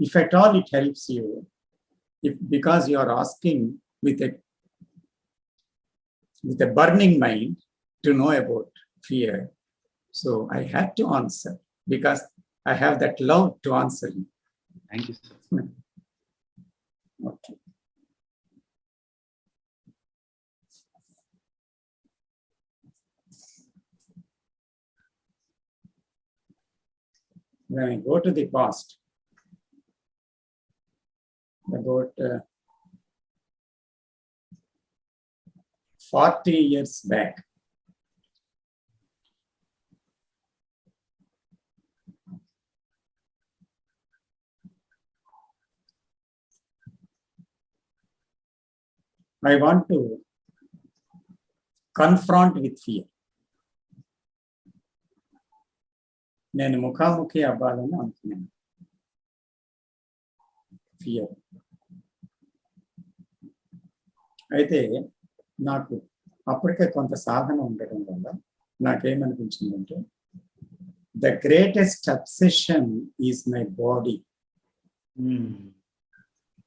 Speaker 1: if at all it helps you, because you are asking with a burning mind to know about fear, so I have to answer because I have that love to answer you.
Speaker 2: Thank you, sir.
Speaker 1: Okay. When I go to the past, about 40 years back, I want to confront with fear. నేను ముఖాముఖి అవ్వాలని అనుకున్నాను. Fear అయితే నాకు అప్పటికే కొంత సాధన ఉండడం వల్ల నాకేమనిపించిందంటే the greatest obsession is my body.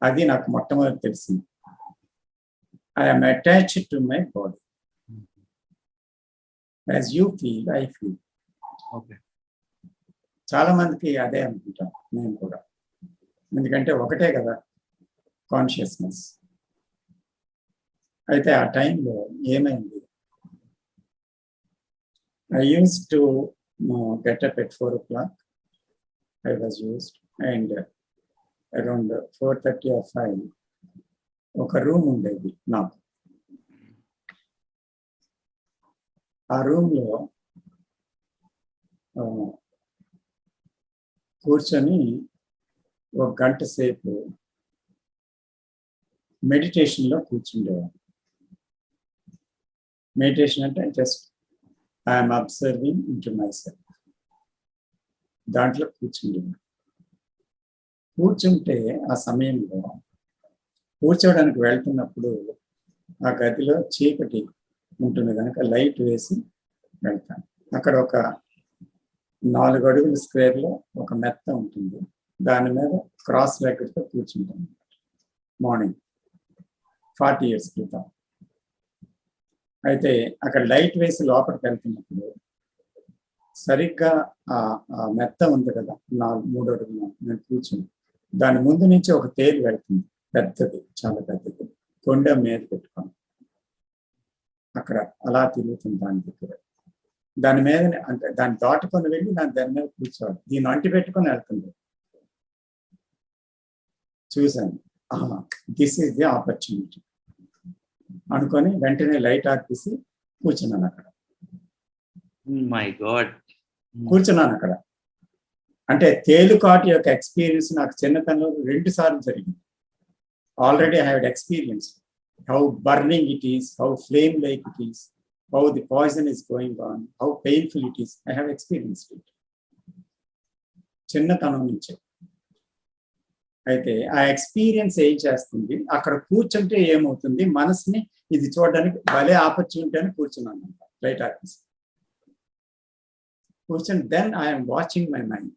Speaker 1: అది నాకు మొట్టమొదటి తెలిసింది. I am attached to my body. As you feel, I feel.
Speaker 2: Okay.
Speaker 1: చాలా మందికి అదే అనుకుంటాను నేను కూడా. ఎందుకంటే ఒకటే కదా కాన్షియస్నెస్. అయితే ఆ టైంలో ఏమైంది, I used to get up at 4 o'clock. I was used and around 4:30 or 5 ఒక రూమ్ ఉండేది నాకు. ఆ రూమ్లో కూర్చొని 1 గంట సేపు మెడిటేషన్లో కూర్చుండేవాడు. మెడిటేషన్ అంటే just I'm observing into my self. దాంట్లో కూర్చుండేవాడు. కూర్చుంటే ఆ సమయంలో కూర్చోవడానికి వెళ్తున్నప్పుడు ఆ గదిలో చీకటి ఉంటుంది కనుక లైట్ వేసి వెళ్తాను. అక్కడ ఒక 4 అడుగుల స్క్వేర్లో ఒక మెత్త ఉంటుంది. దాని మీద క్రాస్ లెగ్తో కూర్చుంటాను. మార్నింగ్ 40 years క్రితం. అయితే అక్కడ లైట్ వేసి లోపలికి వెళ్తున్నప్పుడు సరిగ్గా ఆ మెత్త ఉంది కదా 3 అడుగులు నేను కూర్చుని, దాని ముందు నుంచి ఒక తేలు వెళ్తుంది. పెద్దది, చాలా పెద్దది. కొండ మీద పెట్టుకొని అక్కడ అలా తిరుగుతుంది. దాని దగ్గర దాని మీద అంటే దాన్ని దాటుకొని వెళ్ళి దాని మీద కూర్చోవాలి. దీన్ని అంటి పెట్టుకొని వెళ్తుంది. చూశాను, దిస్ ఈజ్ ది ఆపర్చునిటీ అనుకొని వెంటనే లైట్ ఆర్పేసి కూర్చున్నాను అక్కడ.
Speaker 2: మై గాడ్,
Speaker 1: కూర్చున్నాను అక్కడ. అంటే తేలుకాటు యొక్క ఎక్స్పీరియన్స్ నాకు చిన్నతనంలో 2 సార్లు జరిగింది. Already I had experienced how burning it is, how flame-like it is, how the poison is going on, how painful it is. I have experienced it. చిన్నతనం నుంచి. అయితే ఆ ఎక్స్పీరియన్స్ ఏం చేస్తుంది, అక్కడ కూర్చుంటే ఏమవుతుంది, మనసుని ఇది చూడడానికి భలే ఆపర్చునిటీ అని కూర్చున్నాను అంట. లైట్ ఆర్టిస్ట్ కూర్చొని then I'm watching my mind.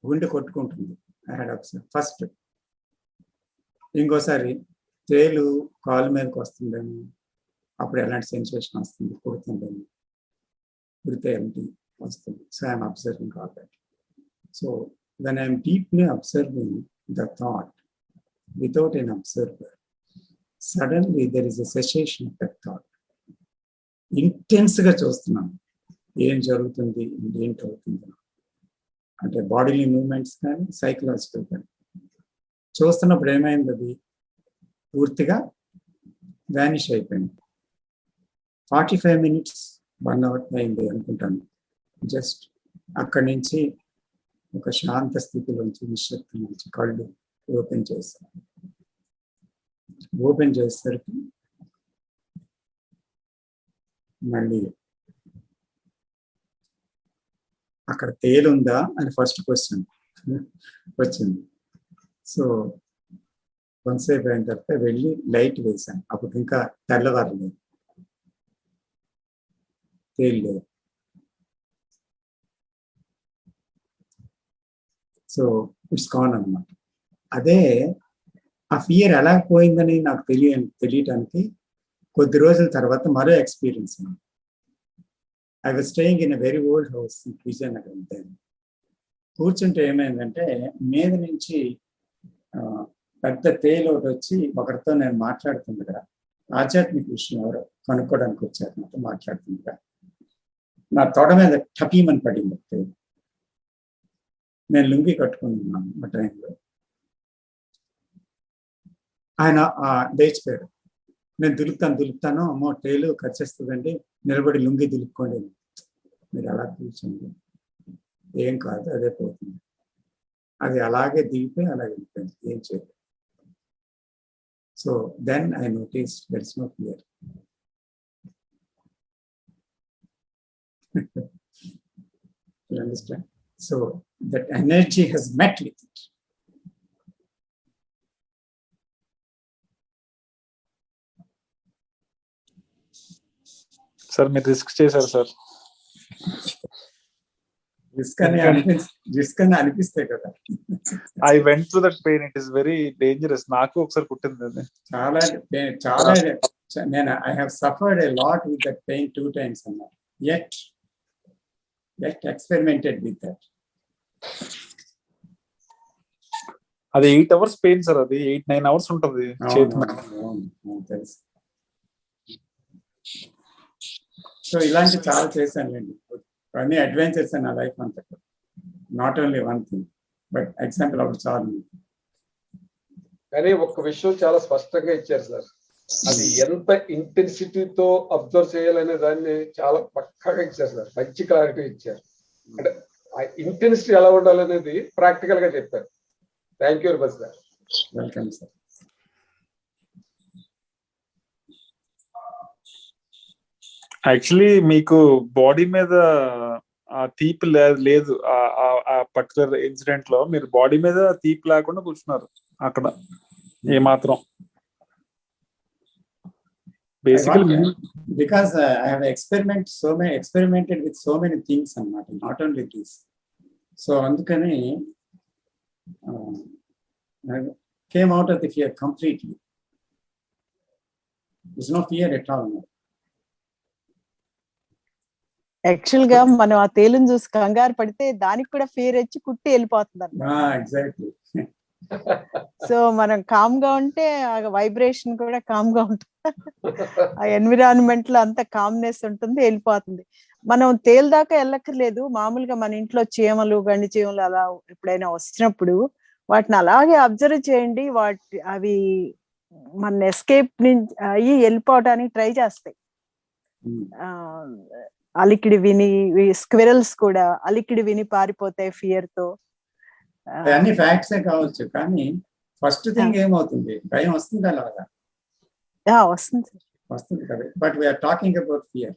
Speaker 1: గుండె కొట్టుకుంటుంది. I had observed first. ఇంకోసారి తేలు కాలు మీదకి వస్తుందేమో, అప్పుడు ఎలాంటి సెన్సేషన్ వస్తుంది, కుడుతుందేమో, కుడితే ఏమిటి వస్తుంది. So I'm observing all that. So when I'm deeply observing the thought without an observer, suddenly there is a cessation of that thought. ఇంటెన్స్గా చూస్తున్నాను ఏం జరుగుతుంది, ఏంటవుతుంది అంటే బాడీలీ మూవ్మెంట్స్ కానీ సైకలాజికల్ కానీ చూస్తున్నప్పుడు ఏమైంది, అది పూర్తిగా వ్యానిష్ అయిపోయింది. 45 minutes 1 hour అయింది అనుకుంటాను. జస్ట్ అక్కడి నుంచి ఒక శాంత స్థితిలోంచి, నిశ్శక్తి నుంచి కళ్ళు ఓపెన్ చేశాను. ఓపెన్ చేసేసరికి మళ్ళీ అక్కడ తేలుందా అని ఫస్ట్ క్వశ్చన్ వచ్చింది. సో కొంతసేపు అయిన తర్వాత వెళ్ళి లైట్ వేశాను. అప్పుడు ఇంకా తెల్లవారలేదు, తేలు లేదు. సో ఇట్స్ కాన్ అన్నమాట. అదే ఆ ఫియర్ ఎలా పోయిందని నాకు తెలియటానికి కొద్ది రోజుల తర్వాత మరో experience. I was staying in a very old house in Vizianagaram. కూర్చుంటే ఏమైందంటే మీద నుంచి పెద్ద తేలు ఒకటి వచ్చి ఒకరితో నేను మాట్లాడుతుండగా, ఆధ్యాత్మిక విషయం ఎవరో కనుక్కోవడానికి వచ్చారు, నాతో మాట్లాడుతుండగా నా తొడ మీద టపీమని పడింది తేలు. నేను లుంగి కట్టుకుని ఉన్నాను ఆ టైంలో. ఆయన లేచిపోయాడు. నేను దులుపుతాను, అమ్మో తేలు ఖర్చేస్తుందండి, నిలబడి లుంగి దులుపుకోండి. మీరు అలా కూర్చోండి, ఏం కాదు, అదే పోతుంది. అది అలాగే దిగిపోయి అలాగే వెళ్ళిపోయింది, ఏం చేయలేదు. So then I notice there is no fear. You understand? So that energy has met with it.
Speaker 7: Sir మీరు రిస్క్ చేశారు సార్.
Speaker 1: రిస్క్ అని అనిపిస్తాయి కదా.
Speaker 7: I went through that pain, it is very dangerous. నాకు ఒకసారి పుట్టింది అది.
Speaker 1: చాలా నేను I have suffered a lot with that pain 2 times అన్నమాట. yet experimented with that.
Speaker 7: అది 8 hours పెయిన్ సార్. అది 8-9 hours ఉంటుంది చేతి మీద.
Speaker 1: తెలుసు. సో ఇలాంటి చాలా చేశానండి. అన్ని అడ్వెంచర్స్ నా లైఫ్ అంతా. Not only one thing, but example అప్పుడు చాలా.
Speaker 4: కానీ ఒక్క విషయం చాలా స్పష్టంగా ఇచ్చారు సార్. అది ఎంత ఇంటెన్సిటీతో అబ్జర్వ్ చేయాలనే దాన్ని చాలా పక్కాగా ఇచ్చారు సార్. మంచి క్లారిటీ ఇచ్చారు. అంటే ఆ ఇంటెన్సిటీ ఎలా ఉండాలనేది ప్రాక్టికల్ గా చెప్పారు. Thank you very much sir.
Speaker 1: Welcome sir.
Speaker 7: Actually మీకు బాడీ మీద ఆ తీపి లేదు. ఆ పర్టికులర్ ఇన్సిడెంట్ లో మీరు బాడీ మీద తీపి లేకుండా కూర్చున్నారు అక్కడ ఏమాత్రం. Basically,
Speaker 1: because I have experimented with so many things, not only this. So andukane I came out of the fear completely. There's no fear at all.
Speaker 6: Actual గా మనం ఆ తేలుని చూసి కంగారు పడితే దానికి కూడా ఫియర్ వచ్చి కుట్టి వెళ్ళిపోతుంది.
Speaker 1: ఎగ్జాక్ట్లీ.
Speaker 6: సో మనం కామ్ గా ఉంటే ఆ వైబ్రేషన్ కూడా కామ్ గా ఉంటుంది. ఆ ఎన్విరాన్మెంట్ లో అంత కామ్నెస్ ఉంటుంది, వెళ్ళిపోతుంది. మనం తేలు దాకా వెళ్ళక్కర్లేదు. మామూలుగా మన ఇంట్లో చీమలు, గండి చీమలు అలా ఎప్పుడైనా వచ్చినప్పుడు వాటిని అలాగే అబ్జర్వ్ చేయండి. అవి మన ఎస్కేప్ నుంచి అయ్యి వెళ్ళిపోవడానికి ట్రై చేస్తాయి. అలికిడి విని, స్క్విరల్స్ కూడా అలికిడి విని పారిపోతాయి ఫియర్ తో.
Speaker 1: అన్ని ఫ్యాక్ట్సే కావచ్చు, కానీ ఫస్ట్ థింగ్ ఏమవుతుంది, భయం వస్తుంది. అలాగా వస్తుంది కదా. But we are talking about fear.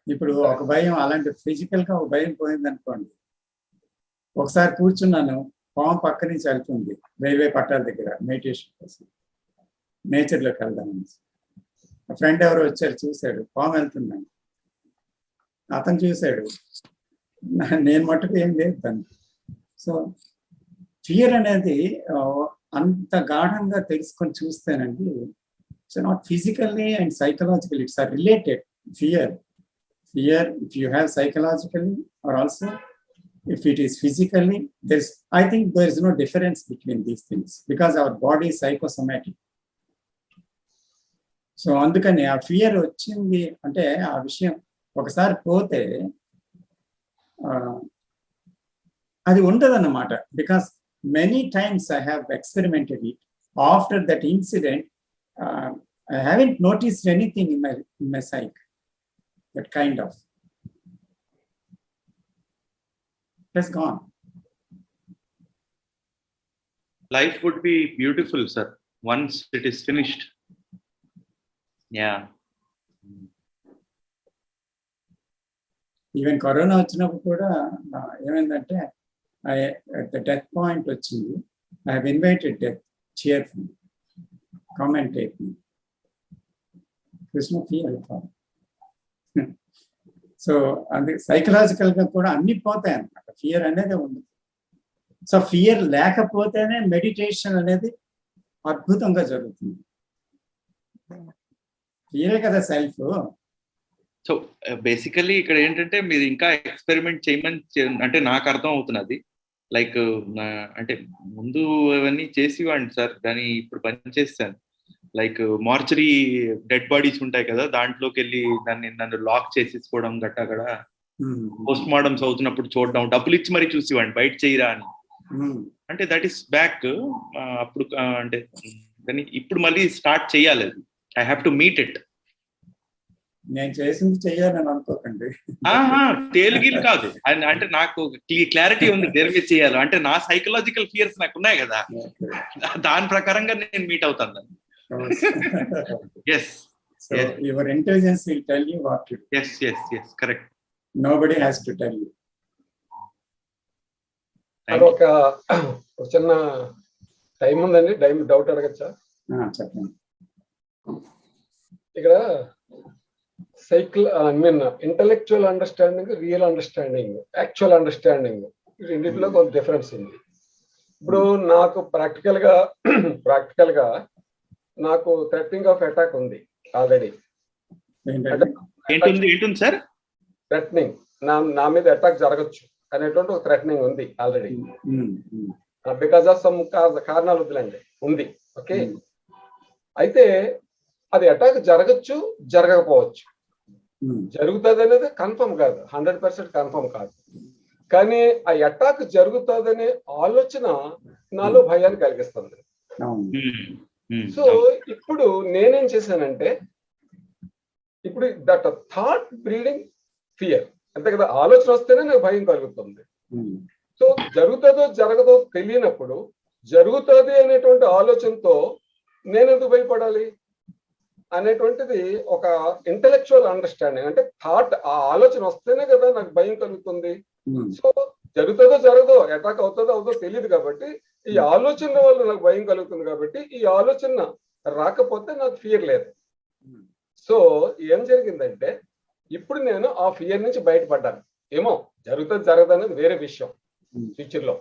Speaker 1: ఇప్పుడు ఒక భయం అలాంటి ఫిజికల్ గా ఒక భయం పోయింది అనుకోండి. ఒకసారి కూర్చున్నాను, పాము పక్క నుంచి వెళ్తుంది రైల్వే పట్టాల దగ్గర మెడిటేషన్ కోసం, నేచర్లోకి వెళ్దామని. ఫ్రెండ్ ఎవరో వచ్చారు, చూశాడు పాము వెళ్తున్నాను. అతను చూశాడు, నేను మట్టుకు ఏం లేదు తను. సో ఫియర్ అనేది అంత గాఢంగా తెలుసుకొని చూస్తేనండి, so not physically and psychologically, it's are related. Fear if you have psychologically or also if it is physically, I think there is no difference between these things because our body is psychosomatic. So అందుకని ఆ fear వచ్చింది అంటే ఆ విషయం ఒకసారి పోతే అది ఉండదన్నమాట. Because many times I have experimented it. After that incident I haven't noticed anything in my psych. That kind of has gone.
Speaker 2: Life would be beautiful, sir, once it is finished. Yeah.
Speaker 1: Even corona వచ్చినప్పుడు కూడా ఏమైందంటే death point వచ్చింది. I have invited death cheerful, come and take me. Krishna feel so అది psychological గా కూడా అన్ని పోతాయి అన్నమాట. ఫియర్ అనేది ఉంది. సో ఫియర్ లేకపోతేనే మెడిటేషన్ అనేది అద్భుతంగా జరుగుతుంది. ఫియరే కదా సెల్ఫ్.
Speaker 2: సో బేసికలీ ఇక్కడ ఏంటంటే మీరు ఇంకా ఎక్స్పెరిమెంట్ చేయమని అంటే నాకు అర్థం అవుతున్నది. లైక్ అంటే ముందు అవన్నీ చేసేవాడిని సార్, దాన్ని ఇప్పుడు పని చేస్తాను. లైక్ మార్చరీ డెడ్ బాడీస్ ఉంటాయి కదా, దాంట్లోకి వెళ్ళి నన్ను లాక్ చేసేసుకోవడం గట్టా కూడా పోస్ట్ మార్టమ్స్ అవుతున్నప్పుడు చూడడం, డబ్బులు ఇచ్చి మరీ చూసేవాడిని బయట చేయరా అని. అంటే దట్ ఈస్ బ్యాక్ అప్పుడు. అంటే కానీ ఇప్పుడు మళ్ళీ స్టార్ట్ చేయాలి. I have to meet it.
Speaker 1: నేను చేసింది చెయ్యాలని అనుకోకండి.
Speaker 2: తేలిగిలు కాదు అంటే నాకు క్లారిటీ ఉంది దేని మీద చేయాలి. అంటే నా సైకలాజికల్ ఫియర్స్ నాకు ఉన్నాయి కదా, దాని ప్రకారంగా నేను మీట్ అవుతాను. Yes,
Speaker 1: your intelligence will tell you what to do.
Speaker 2: Yes yes yes, correct.
Speaker 1: Nobody has to tell you.
Speaker 4: ఒక చిన్న టైం ఉందండి, డౌట్ అడగచ్చా?
Speaker 1: చెప్పండి.
Speaker 4: ఇక్కడ intellectual understanding, real understanding, actual understanding, రెండింటిలో కొంత డిఫరెన్స్ ఉంది. ఇప్పుడు నాకు ప్రాక్టికల్ గా నాకు థ్రెటనింగ్ ఆఫ్ అటాక్ ఉంది ఆల్రెడీ. థ్రెటనింగ్, నా మీద అటాక్ జరగచ్చు అనేటువంటి ఒక థ్రెటనింగ్ ఉంది ఆల్రెడీ. బికాస్ ఆఫ్ సమ్ కారణాలు వద్దులండి, ఉంది. ఓకే, అయితే అది అటాక్ జరగచ్చు, జరగకపోవచ్చు. జరుగుతుంది అనేది కన్ఫర్మ్ కాదు, 100% కన్ఫర్మ్ కాదు. కానీ ఆ అటాక్ జరుగుతుందనే ఆలోచన నాలో భయాన్ని కలిగిస్తుంది. సో ఇప్పుడు నేనేం చేశానంటే, ఇప్పుడు దట్ థాట్ బ్రీడింగ్ ఫియర్, అంతే కదా. ఆలోచన వస్తేనే నాకు భయం కలుగుతుంది. సో జరుగుతుందో జరగదో తెలియనప్పుడు జరుగుతుంది అనేటువంటి ఆలోచనతో నేను ఎందుకు భయపడాలి అనేటువంటిది ఒక ఇంటలెక్చువల్ అండర్స్టాండింగ్. అంటే థాట్, ఆ ఆలోచన వస్తేనే కదా నాకు భయం కలుగుతుంది. సో జరుగుతుందో జరగదో, అటాక్ అవుతుందో అవుతుందో తెలియదు కాబట్టి ఈ ఆలోచన వల్ల నాకు భయం కలుగుతుంది. కాబట్టి ఈ ఆలోచన రాకపోతే నాకు ఫియర్ లేదు. సో ఏం జరిగిందంటే, ఇప్పుడు నేను ఆ ఫియర్ నుంచి బయటపడ్డాను. ఏమో జరుగుతుంది జరగదు అనేది వేరే విషయం ఫ్యూచర్ లో,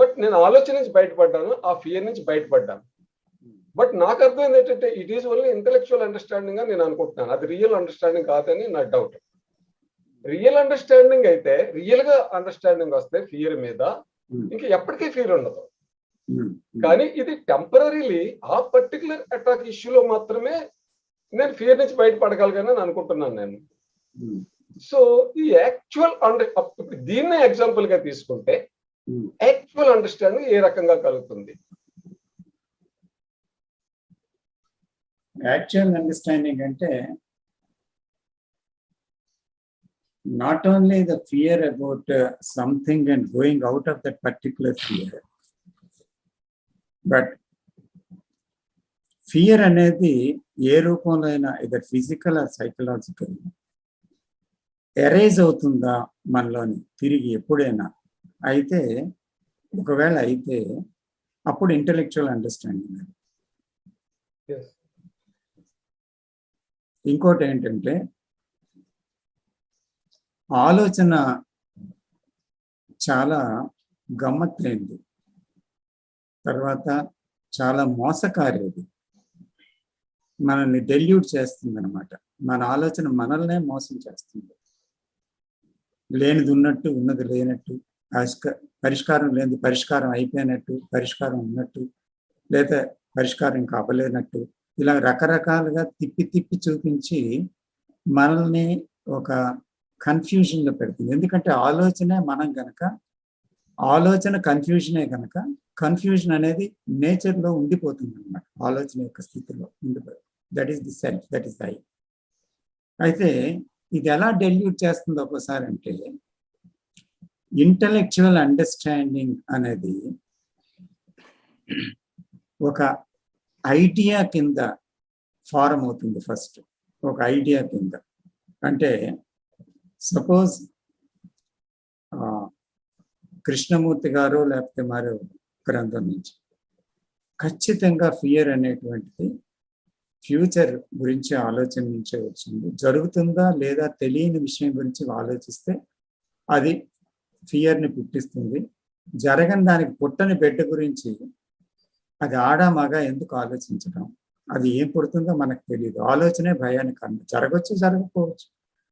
Speaker 4: బట్ నేను ఆలోచన నుంచి బయటపడ్డాను, ఆ ఫియర్ నుంచి బయటపడ్డాను. బట్ నాకు అర్థమైంది ఏంటంటే, it is only intellectual understanding అని నేను అనుకుంటున్నాను. అది రియల్ అండర్స్టాండింగ్ కాదని నా డౌట్. రియల్ అండర్స్టాండింగ్ అయితే, రియల్ గా అండర్స్టాండింగ్ వస్తే ఫియర్ మీద ఇంకా ఎప్పటికీ ఫియర్ ఉండదు. కానీ ఇది టెంపరీలీ ఆ పర్టికులర్ అటాక్ ఇష్యూలో మాత్రమే నేను ఫియర్ నుంచి బయటపడగలిగానని అనుకుంటున్నాను నేను. సో ఈ యాక్చువల్ దీన్నే ఎగ్జాంపుల్ గా తీసుకుంటే యాక్చువల్ అండర్స్టాండింగ్ ఏ రకంగా కలుగుతుంది?
Speaker 1: యాక్చువల్ అండర్స్టాండింగ్ అంటే not only the fear about something and going out of that particular fear, but fear అనేది ఏ రూపంలో అయినా either physical or psychological erase అవుతుందా మనలోని తిరిగి ఎప్పుడైనా అయితే, ఒకవేళ అయితే అప్పుడు ఇంటెలెక్చువల్ అండర్స్టాండింగ్. ఇంకోటి ఏంటంటే, ఆలోచన చాలా గమ్మత్తైంది, తర్వాత చాలా మోసకారేది, మనల్ని డెల్యూట్ చేస్తుంది అనమాట. మన ఆలోచన మనల్నే మోసం చేస్తుంది. లేనిది ఉన్నట్టు, ఉన్నది లేనట్టు, పరిష్కారం లేనిది పరిష్కారం అయిపోయినట్టు, పరిష్కారం ఉన్నట్టు, లేదా పరిష్కారం ఇంకా అవ్వలేనట్టు, ఇలా రకరకాలుగా తిప్పి తిప్పి చూపించి మనల్ని ఒక కన్ఫ్యూజన్లో పెడుతుంది. ఎందుకంటే ఆలోచనే మనం గనక, ఆలోచన కన్ఫ్యూజనే కనుక, కన్ఫ్యూజన్ అనేది నేచర్లో ఉండిపోతుంది అనమాట. ఆలోచన యొక్క స్థితిలో ఉండిపోతుంది. That is the self, that is the I. అయితే ఇది ఎలా డెల్యూట్ చేస్తుంది ఒకసారి అంటే, ఇంటలెక్చువల్ అండర్స్టాండింగ్ అనేది ఒక ఐడియా కింద ఫారం అవుతుంది. ఫస్ట్ ఒక ఐడియా కింద, అంటే సపోజ్ కృష్ణమూర్తి గారు లేకపోతే మరో గ్రంథం నుంచి ఖచ్చితంగా ఫియర్ అనేటువంటిది ఫ్యూచర్ గురించి ఆలోచించే వచ్చింది. జరుగుతుందా లేదా తెలియని విషయం గురించి ఆలోచిస్తే అది ఫియర్ని పుట్టిస్తుంది. జరగని దానికి పుట్టని బిడ్డ గురించి అది ఆడామగా ఎందుకు ఆలోచించడం, అది ఏం పుడుతుందో మనకు తెలియదు. ఆలోచనే భయానికి కారణం. జరగచ్చు, జరగకపోవచ్చు.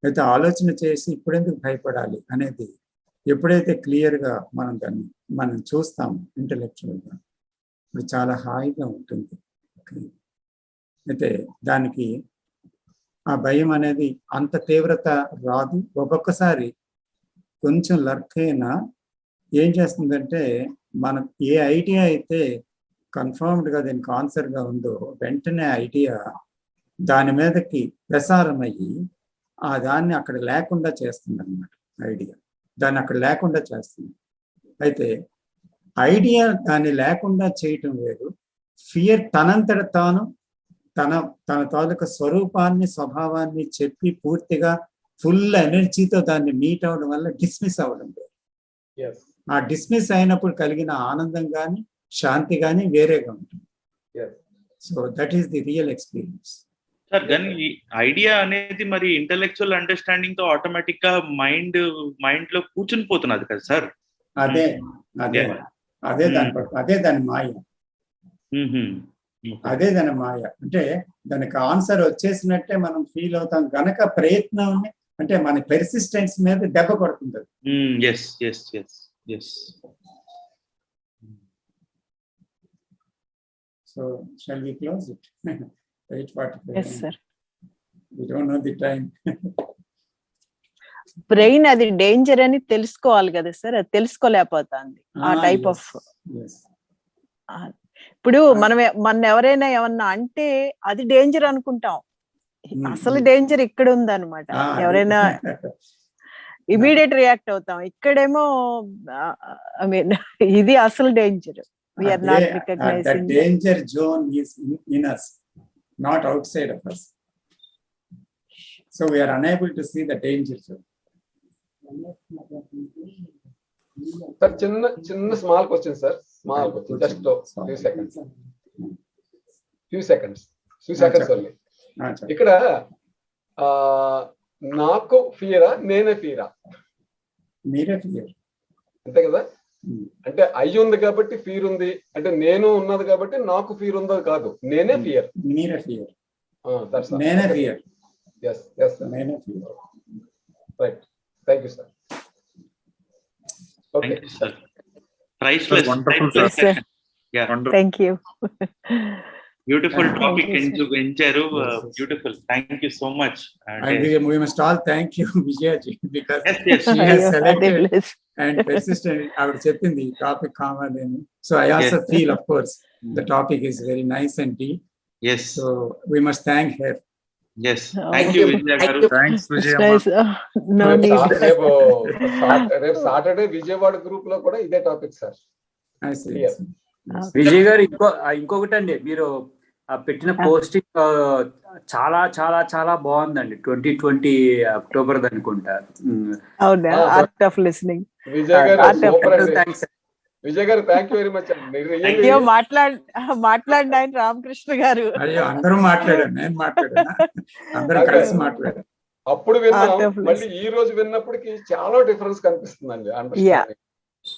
Speaker 1: అయితే ఆలోచన చేసి ఇప్పుడెందుకు భయపడాలి అనేది ఎప్పుడైతే క్లియర్గా మనం చూస్తాము ఇంటలెక్చువల్గా, ఇప్పుడు చాలా హాయిగా ఉంటుంది. అయితే దానికి ఆ భయం అనేది అంత తీవ్రత రాదు. ఒక్కొక్కసారి కొంచెం లర్క్ అయినా ఏం చేస్తుందంటే, మనం ఏ ఐడియా అయితే కన్ఫర్మ్డ్గా దీనికి ఆన్సర్గా ఉందో వెంటనే ఐడియా దాని మీదకి ప్రసారం అయ్యి దాన్ని అక్కడ లేకుండా చేస్తుంది అన్నమాట. ఐడియా దాన్ని అక్కడ లేకుండా చేస్తుంది. అయితే ఐడియా దాన్ని లేకుండా చేయటం వేరు. ఫియర్ తనంతట తాను తన తాలూకా స్వరూపాన్ని, స్వభావాన్ని చెప్పి పూర్తిగా ఫుల్ ఎనర్జీతో దాన్ని మీట్ అవ్వడం వల్ల డిస్మిస్ అవ్వడం వేరు. ఆ డిస్మిస్ అయినప్పుడు కలిగిన ఆనందం కానీ శాంతి కానీ వేరేగా ఉంటుంది. So that is the real experience.
Speaker 2: Sir, కానీ ఈ ఐడియా అనేది మరి ఇంటెలెక్చువల్ అండర్స్టాండింగ్ తో ఆటోమేటిక్ గా మైండ్ లో కూర్చుని పోతున్నది కదా సార్.
Speaker 1: అదే దాని మాయ. అదే దాని మాయ. అంటే దానికి ఆన్సర్ వచ్చేసినట్టే మనం ఫీల్ అవుతాం గనక ప్రయత్నం అంటే మన పెర్సిస్టెన్స్ మీద దెబ్బ కొడుతుంది. So shall we close it? 8:45.
Speaker 6: Yes, sir.
Speaker 1: We don't know the time.
Speaker 6: Brain అది డేంజర్ అని తెలుసుకోవాలి కదా సార్, అది తెలుసుకోలేకపోతుంది. ఆ టైప్ ఆఫ్ ఇప్పుడు మన ఎవరైనా ఏమన్నా అంటే అది డేంజర్ అనుకుంటాం, అసలు డేంజర్ ఇక్కడ ఉందన్నమాట. ఎవరైనా ఇమీడియట్ రియాక్ట్ అవుతాం. ఇక్కడేమో ఐ మీన్ ఇది అసలు danger. We are not recognizing
Speaker 1: that danger zone is in us, not outside of us. So we are unable to see the danger zone.
Speaker 4: Sir, chinna small question, sir. Small question, just few seconds only. ikkada naaku fear nene fear
Speaker 1: mere fear
Speaker 4: ante kada. అంటే అయ్యి ఉంది కాబట్టి fear ఉంది, అంటే నేను ఉన్నది కాబట్టి నాకు ఫీర్ ఉందో కాదు, నేనే ఫియర్.
Speaker 1: నేనే ఫియర్.
Speaker 4: నేనే ఫియర్. yes
Speaker 1: నేనే fear.
Speaker 4: Right. Thank you sir.
Speaker 2: Okay sir. Priceless.
Speaker 7: Wonderful
Speaker 6: sir.
Speaker 2: Yeah,
Speaker 6: thank you.
Speaker 2: Beautiful topic ఎంచారు. Beautiful. Thank you so much.
Speaker 1: We must all thank you, Vijaya ji, because she has selected and persistent. I would say in the topic common. So I also feel, of course, the topic is very nice and deep.
Speaker 2: Yes.
Speaker 1: So we must thank her.
Speaker 2: Yes. Thank you, Vijaya garu.
Speaker 7: Thanks Vijayamma.
Speaker 6: No need.
Speaker 4: రేపు Saturday Vijayawada group లో కూడా ఇదే topic sir.
Speaker 1: I see.
Speaker 4: Yes.
Speaker 5: Vijay గారు ఇంకొకటి అండి, మీరు పెట్టిన posting చాలా చాలా చాలా బాగుందండి. 2020 అక్టోబర్ అనుకుంటా.
Speaker 6: అవునా? Art of listening.
Speaker 4: విజయ్ గారు సూపర్ అండి.
Speaker 5: థ్యాంక్స్.
Speaker 4: విజయ్ గారు థ్యాంక్ యూ వెరీ మచ్.
Speaker 6: అయ్యో మాట్లాడిన ఆయన రామకృష్ణ గారు.
Speaker 1: అయ్యో అందరూ మాట్లాడారు, నేను మాట్లాడాను, అందరూ కలిసి మాట్లాడారు.
Speaker 4: అప్పుడు విన్నాం, మళ్ళీ ఈ రోజు విన్నప్పటికి చాలా డిఫరెన్స్ కనిపిస్తుందండి. Understanding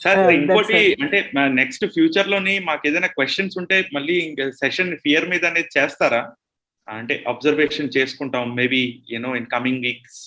Speaker 2: sir. ఇంకోటి అంటే నెక్స్ట్ ఫ్యూచర్ లోని మాకు ఏదైనా క్వశ్చన్స్ ఉంటే మళ్ళీ సెషన్ ఫియర్ మీద అనేది చేస్తారా? అంటే అబ్జర్వేషన్ చేసుకుంటాం మేబీ ఇన్ కమింగ్ వీక్స్.